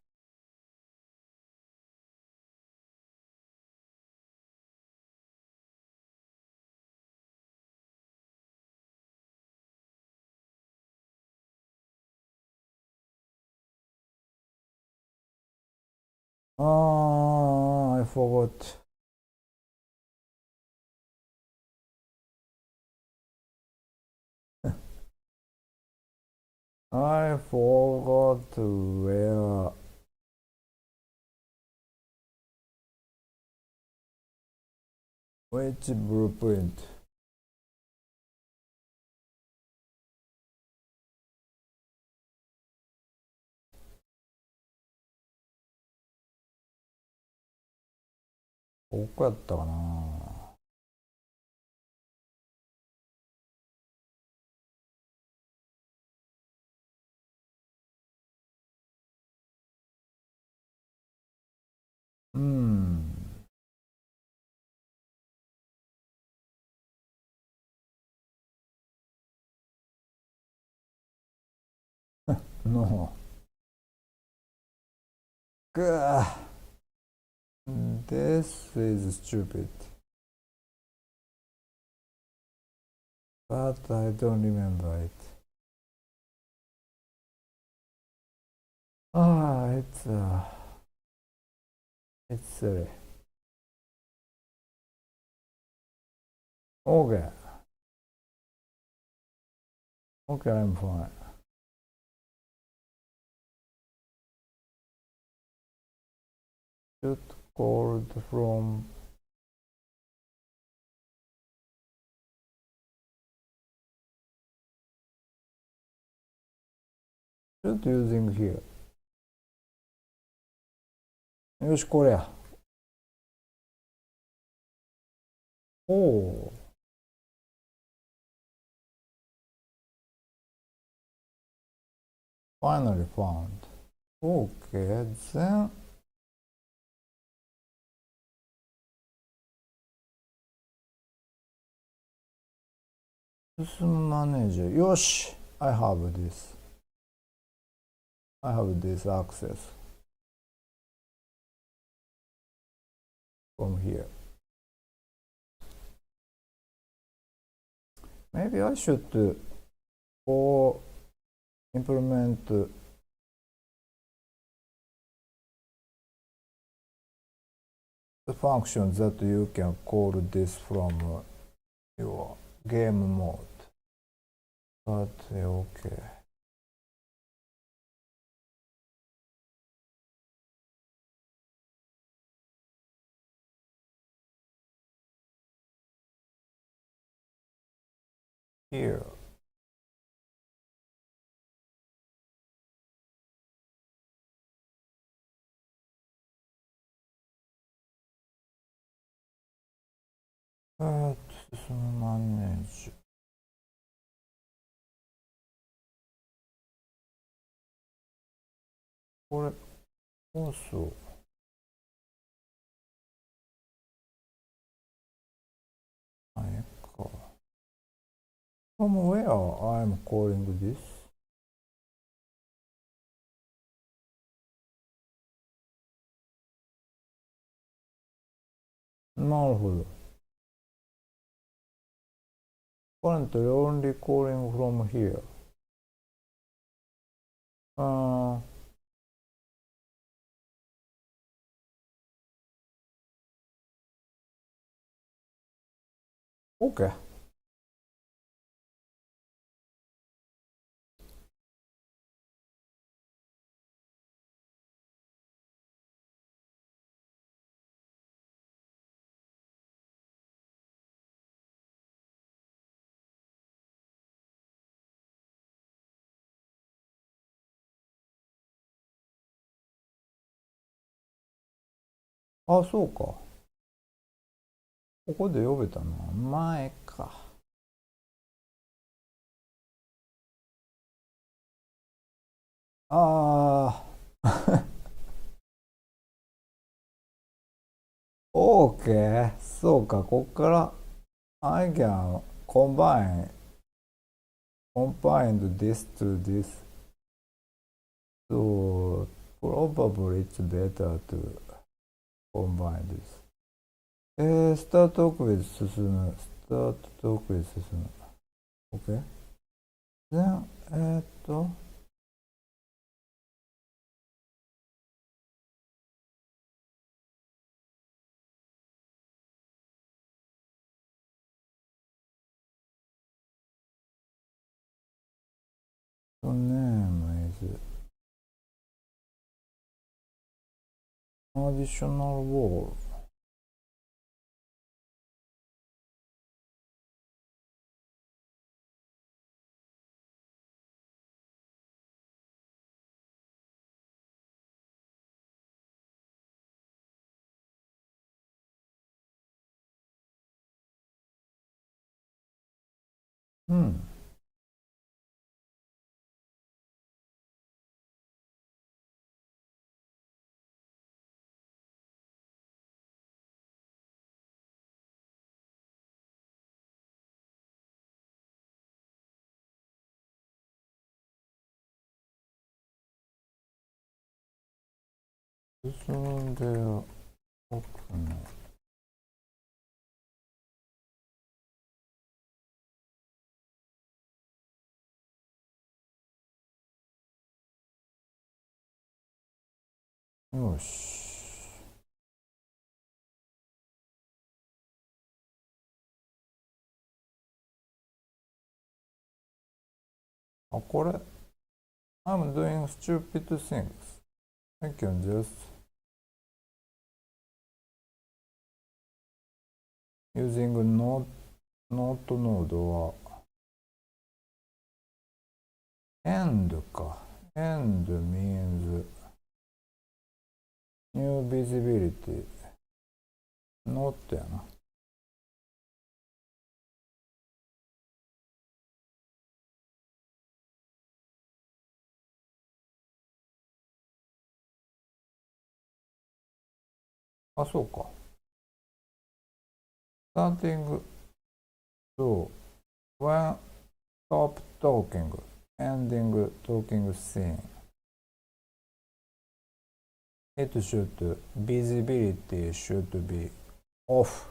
Speaker 1: I forgot. I forgot where which blueprint. ここやったかな。No. This is stupid. But I don't remember it. It's silly. Okay. Okay, I'm fine. Should called from should using here. よし、これや。おお。Finally found. Okay, then system manager. よし I have this. I have this access from here. Maybe I should go implement the function that you can call this from your game mode. But okay. Here. System manage. これ、also, from where I'm calling this? なるほど。Currently only calling from here. あー、OK。あ、そうか。ここで呼べたのは前か。ああ、OK。そうか、こっから I can combine this to this. So probably it's better to combine this. スタート奥へ進む。スタート奥へ進む。OK? Then, name is additional wall. うん。進んで奥の。よし。あ、これ。I'm doing stupid things. I can just using not node は end か。end means new visibility. not やな。あ、そうか。starting to when stop talking, ending talking scene. It should visibility should be off.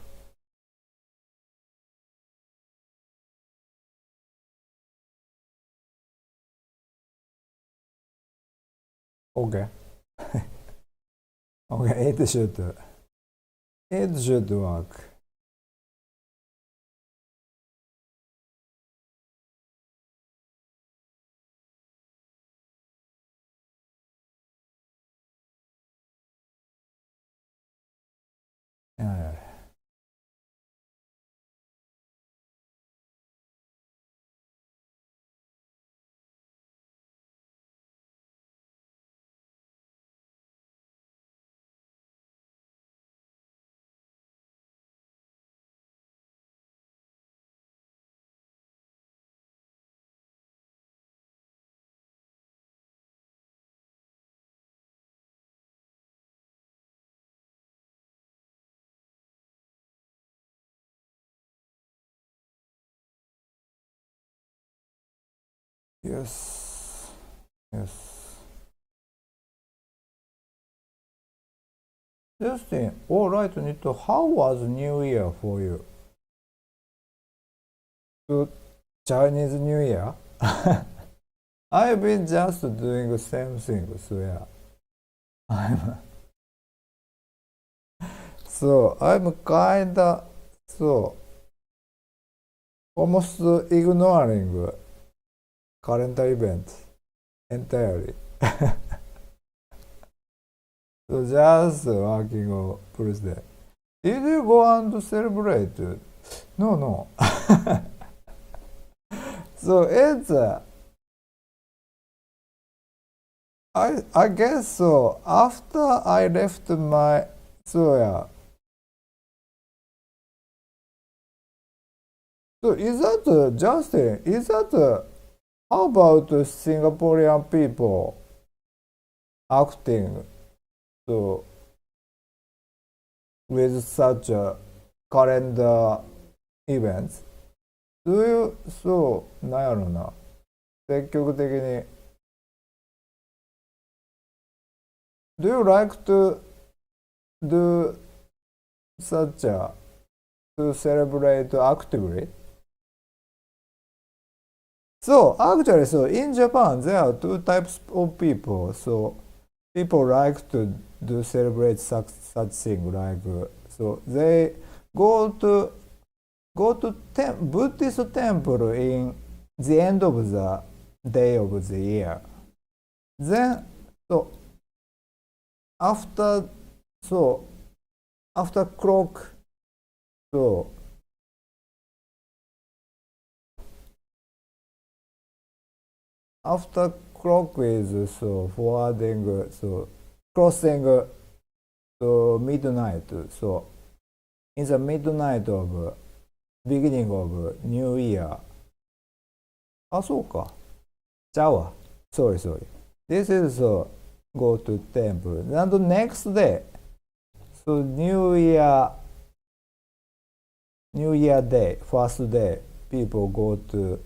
Speaker 1: OK. OK, it should work. Yeah. Yes. Yes. Justin, alright, Nito, how was New Year for you? Good Chinese New Year? I've been just doing the same thing, so yeah. I'm kinda, so, almost ignoring current events entirely. So just working on birthday. Did you go and celebrate? No, no. So it's I guess so. After I left my so yeah. So is that Justin? Is that how about Singaporean people acting so with such calendar events? Do you なんやろな積極的に Do you like to do such to celebrate actively? So actually, so in Japan, there are two types of people. So people like to do celebrate such thing like so they go to Buddhist temple in the end of the day of the year. Then so after so after clock so after clock is so forwarding so crossing so midnight so in the midnight of beginning of new year あそうかちゃうわ sorry this is so go to temple and the next day so new year day first day people go to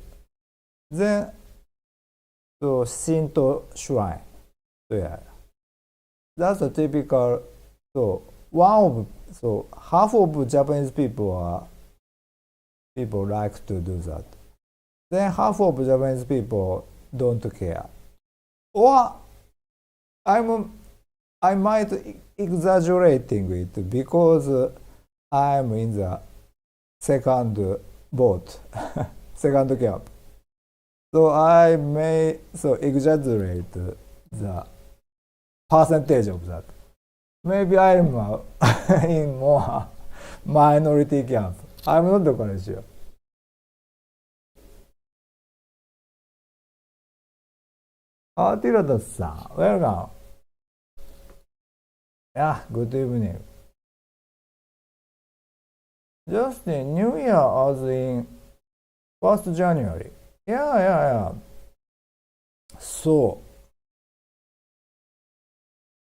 Speaker 1: then so Shinto shrine so yeah that's a typical so one of so half of Japanese people like to do that then half of Japanese people don't care or I might exaggerating it because I'm in the second boat second camp so I may so exaggerate the percentage of that maybe I'm in more minority camp I'm not quite sure Tirada-san, welcome. Yeah, good evening. Just in New Year as in 1st January. Yeah. So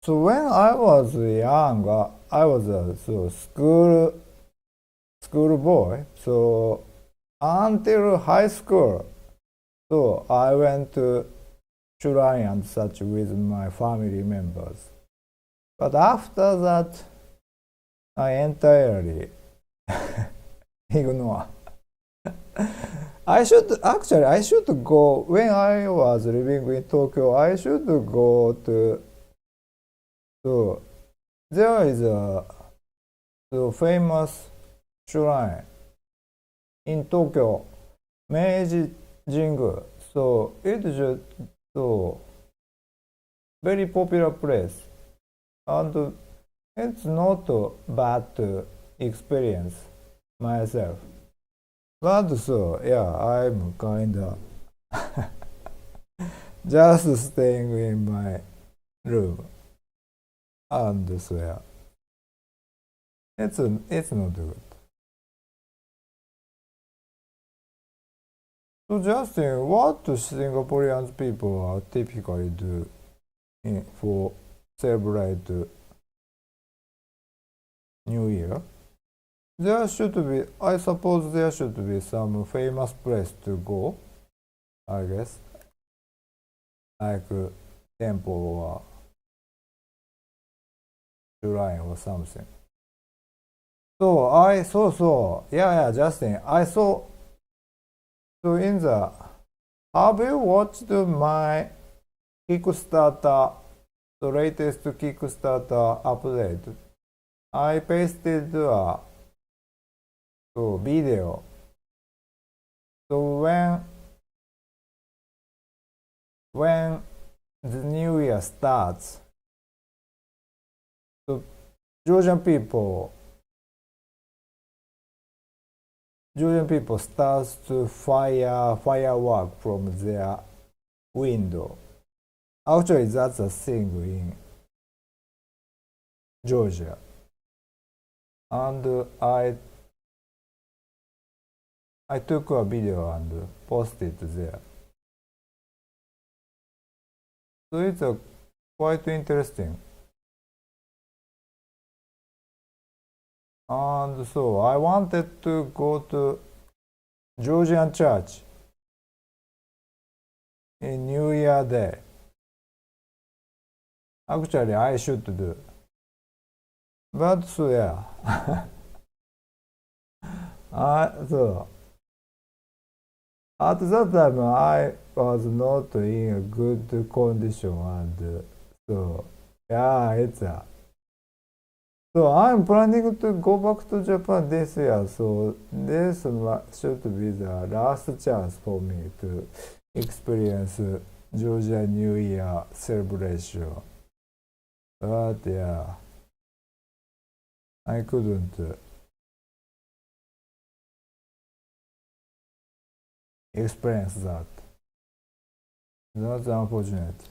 Speaker 1: when I was young, I was a school boy. So until high school, so I went to shrine and such with my family members. But after that, I entirely ignore. I should go when I was living in Tokyo. I should go to there is a famous shrine in Tokyo, Meiji Jingu. So it is very popular place, and it's not a bad experience myself. But I'm kinda just staying in my room, and it's not good. So Justin, what do Singaporean people typically do for celebrate New Year? I suppose there should be some famous place to go, I guess. like temple or shrine or something. Yeah, Justin, I saw, so in the, have you watched my Kickstarter, the latest Kickstarter update? I pasted a video. So when the new year starts, so Georgian people starts to fire firework from their window. Actually, that's a thing in Georgia, and I took a video and posted there. So it's quite interesting. And so I wanted to go to Georgian church in New Year Day. Actually, I should do. But so yeah. So at that time I was not in a good condition, and so yeah, so I'm planning to go back to Japan this year. So this should be the last chance for me to experience Georgia New Year celebration. But yeah, I couldn't experience that. That's unfortunate.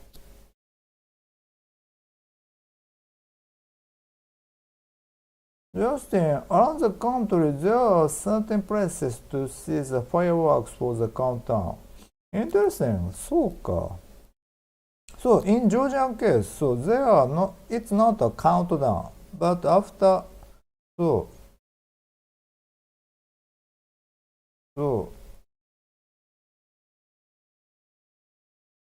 Speaker 1: Justin, around the country there are certain places to see the fireworks for the countdown. Interesting. So in Georgian case, so there are no, it's not a countdown, but after, so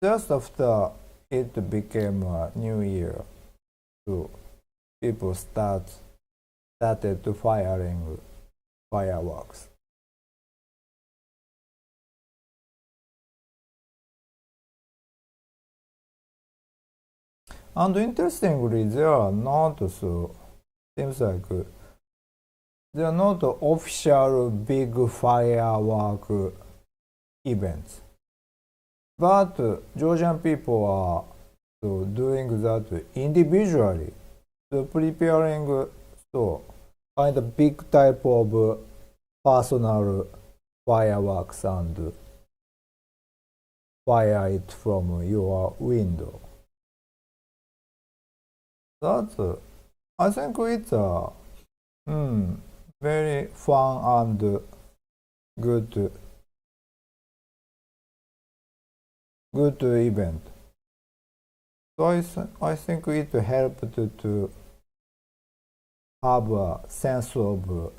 Speaker 1: just after it became a new year, so people started to firing fireworks. And interestingly, there are not, so seems like there are not official big firework events, but Georgian people are so doing that individually, so preparing so kind of big type of personal fireworks and fire it from your window. That's I think it's a very fun and good event. So I think it helped to have a sense of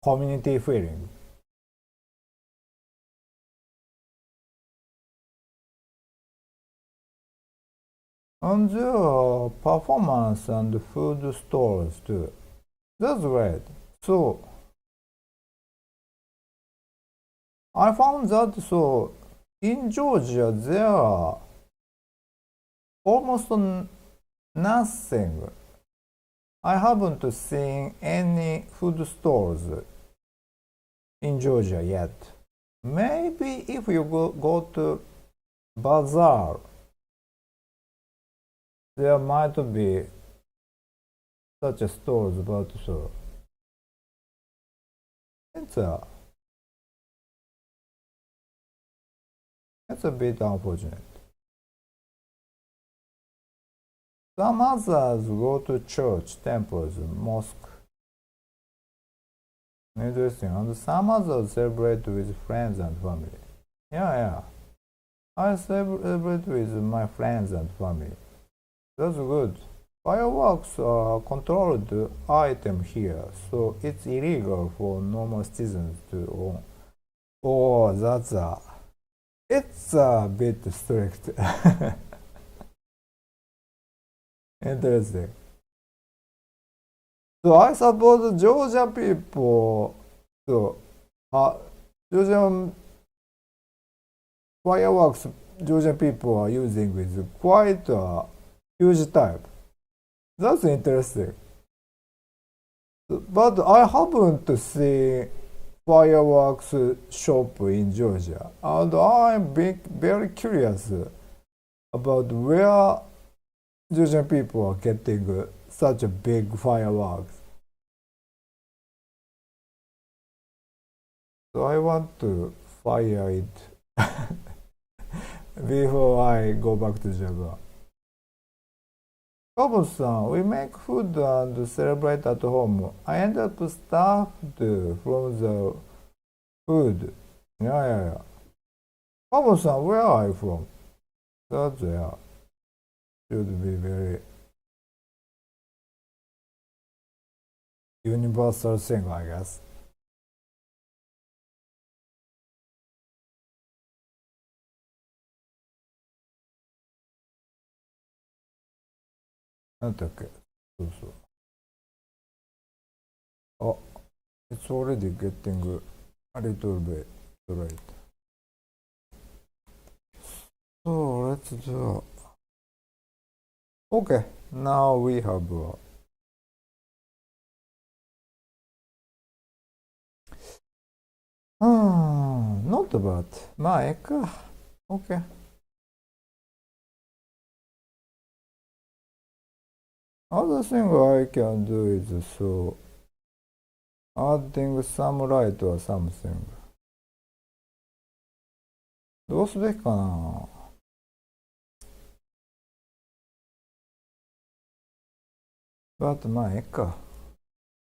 Speaker 1: community feeling. And there are performance and food stores too. That's great. So I found that so in Georgia there are almost nothing. I haven't seen any food stores in Georgia yet. Maybe if you go to bazaar, there might be such stores, but so it's a bit unfortunate. Some others go to church, temples, mosque. Interesting. And some others celebrate with friends and family. Yeah. I celebrate with my friends and family. That's good. Fireworks are a controlled item here, so it's illegal for normal citizens to own. Oh, that's It's a bit strict. Interesting. So I suppose Georgia people, so Georgian fireworks Georgian people are using with quite a huge type. That's interesting. But I haven't seen fireworks shop in Georgia, and I'm very curious about where Georgian people are getting such a big fireworks. So I want to fire it before I go back to Japan. Kobo-san, we make food and celebrate at home. I end up stuffed from the food. Yeah. Kobo-san, where are you from? That's should be very universal thing, I guess. なんだっけそうそう。あ、it's already getting a little bit late. So let's do. Okay, now we have not bad. まあ、ええか。Okay. Other thing I can do is so adding some light or something. どうすべきかな。But まあ、ええか。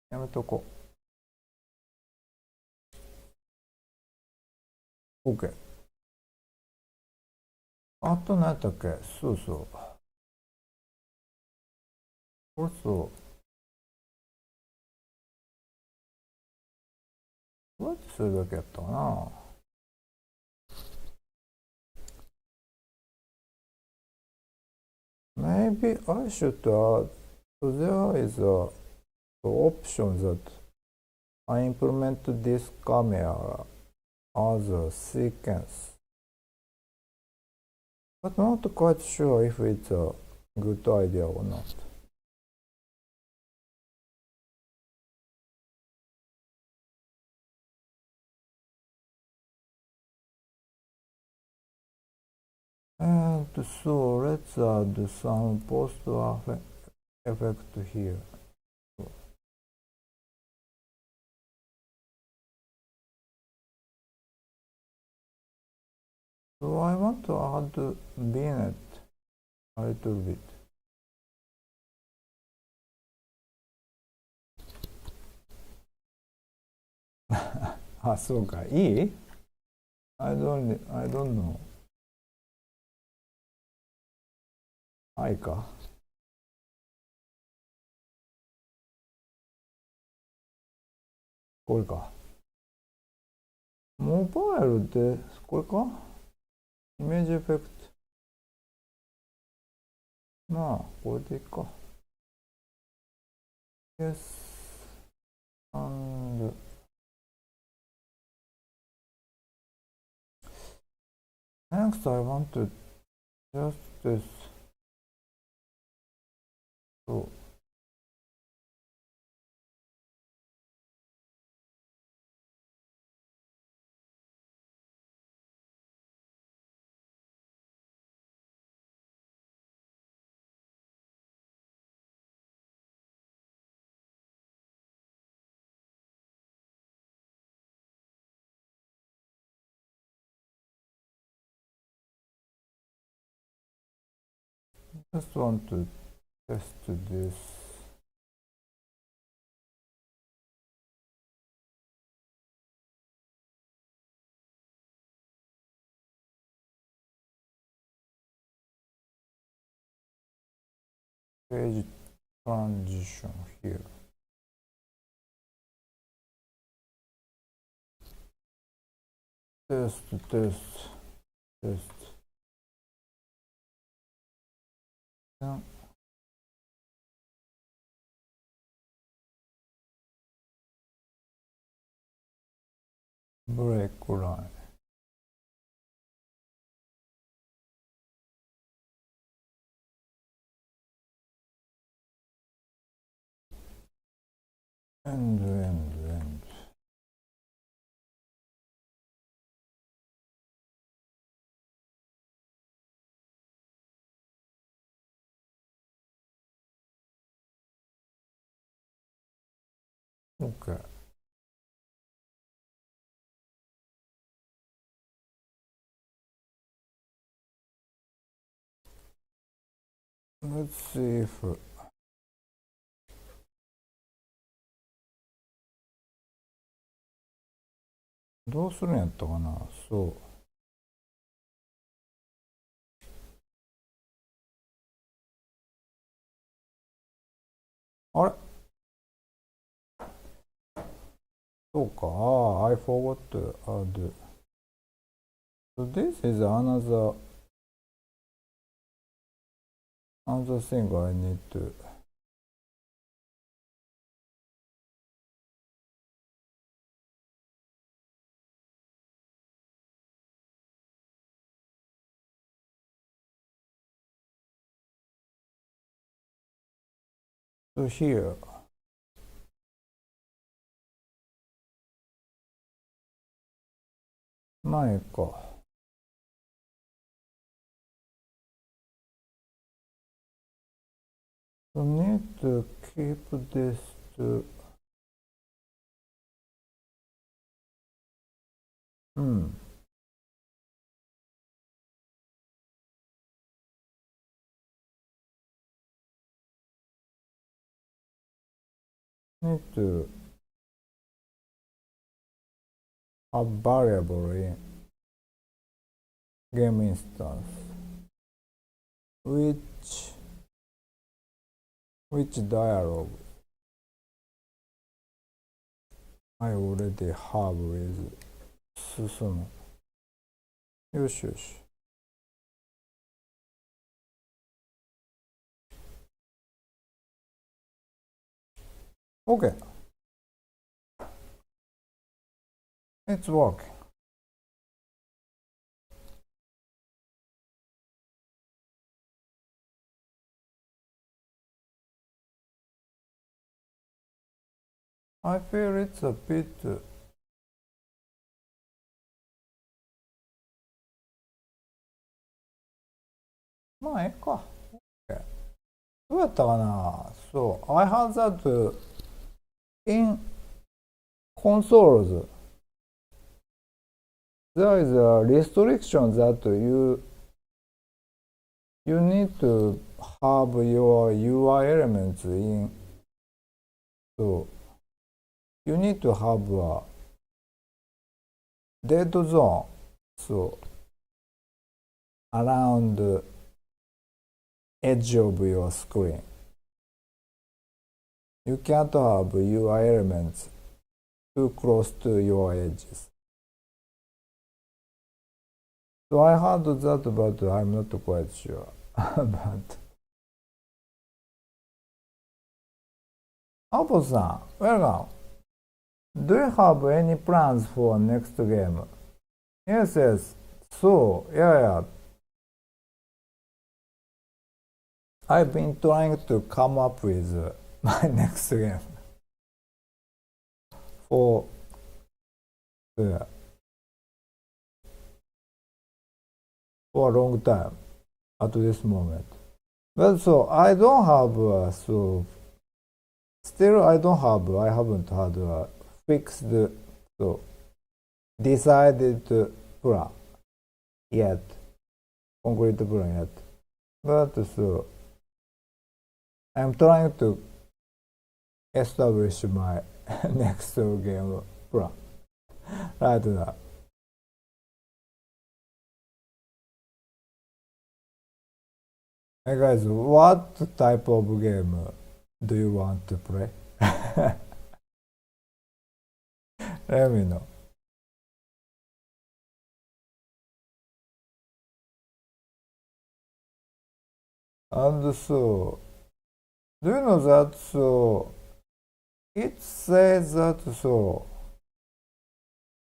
Speaker 1: やめとこう。OK。あと何やったっけそうそう。これそう。どうやってするべきやったかな。Maybe I should add. So there is a option that I implement this camera as a sequence. But not quite sure if it's a good idea or not. And so let's add some post effect here. So I want to add vignette a little bit. あ、そうか。いい I don't know. はいか。これか。モバイルで、これかイメージエフェクト。まあ、これでいいか。Yes. And next I want to just this. So just want to test this. Page transition here. Test. Just break line. End. Okay. Let's see ifどうするんやったかな。そう。あれそうか。I forgot to add. So this is another thing I need to. So here. 前か。So need to keep this to. Need to have variable in game instance which dialog I already have with 進む。よしよし。OK。It's working. I feel it's a bitまあええか。どうやったかな。そう。I had that in consoles. There is a restriction that you need to have your UI elements in. So you need to have a dead zone. So around the edge of your screen. You can't have UI elements too close to your edges. So I had that, but I'm not quite sure. But Apple-san, welcome. Do you have any plans for next game? Yes. So, yeah. I've been trying to come up with my next game for a long time at this moment. But so I don't have still I haven't had a fixed so decided plan yet, concrete plan yet. But so I'm trying to establish my next game plan right now. Hey guys, what type of game do you want to play? Let me know. And so, do you know that it says that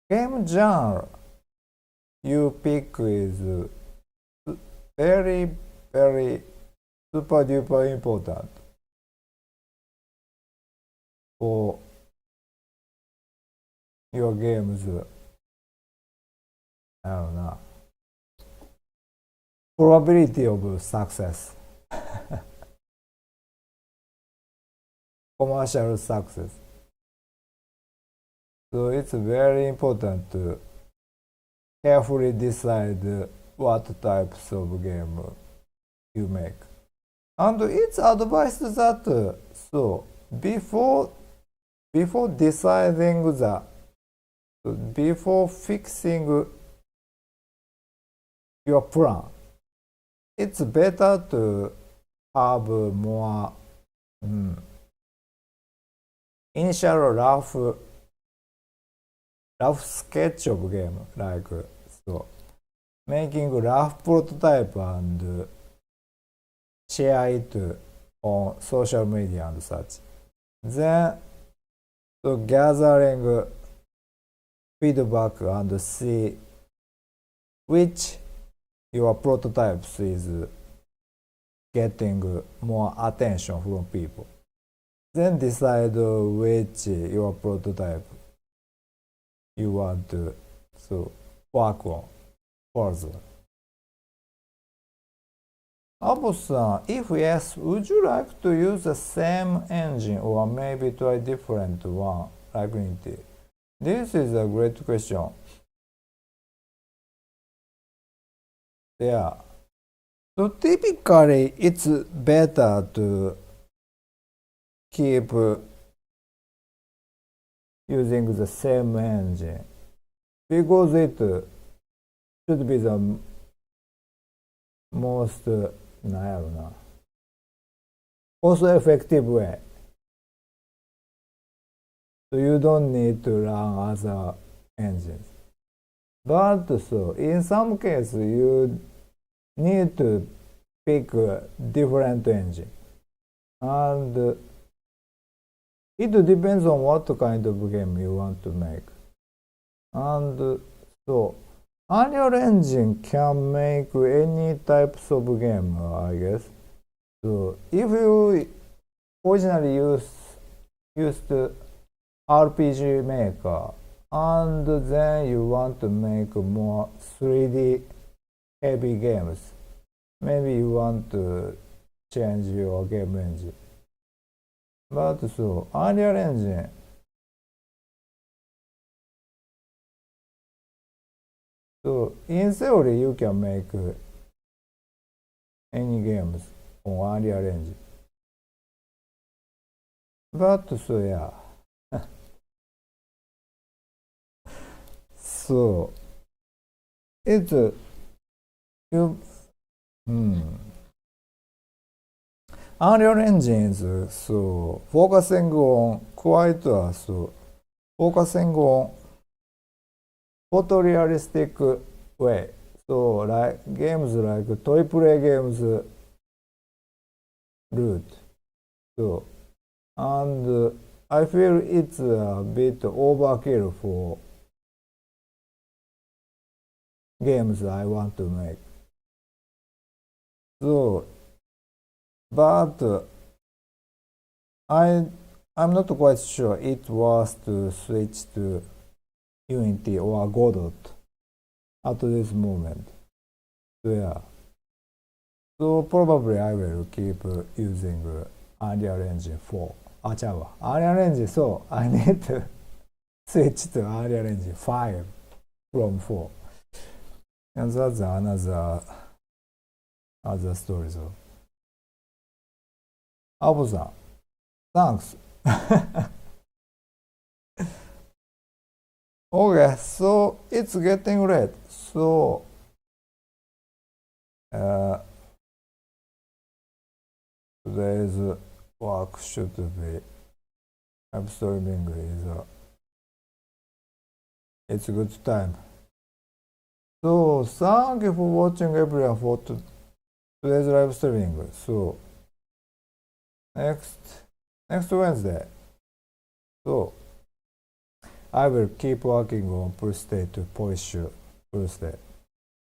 Speaker 1: game genre you pick is very, very super duper important for your game's, I don't know, probability of success, commercial success. So it's very important to carefully decide what types of game you make. And it's advised that before deciding before fixing your plan, it's better to have more initial rough sketch of game, like making rough prototype and share it on social media and such. Then gathering feedback and see which your prototypes is getting more attention from people. Then decide which your prototype you want to work on further. Abo-san, if yes, would you like to use the same engine or maybe try different one like Unity? This is a great question. Yeah. So typically, it's better to keep using the same engine because it should be the most cost-effective way. So you don't need to run other engines. But in some cases, you need to pick a different engine. And it depends on what kind of game you want to make. And Unreal Engine can make any types of game, I guess. So if you originally used RPG Maker and then you want to make more 3D heavy games, maybe you want to change your game engine. But Unreal Engine in theory you can make any games on Unreal Engine. But yeah. It's Unreal Engine is focusing on focusing on photorealistic way. So like games like AAA games root. And I feel it's a bit overkill for games I want to make. But I'm not quite sure it was to switch to Unity or Godot at this moment. Yeah. So probably I will keep using Unreal Engine 4. Unreal Engine, so I need to switch to Unreal Engine 5 from 4. And that's another story. So, Abo-san, thanks. Okay, so it's getting late. So today's work should be live streaming it's a good time. So thank you for watching everyone for today's live streaming. So next Wednesday. So I will keep working on birthday to polish your birthday.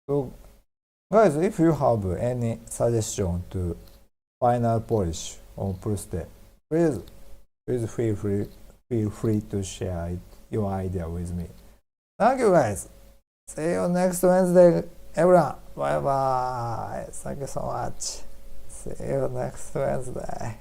Speaker 1: So guys, if you have any suggestion to final polish on birthday, please feel free to share your idea with me. Thank you guys. See you next Wednesday, everyone. Bye bye. Thank you so much. See you next Wednesday.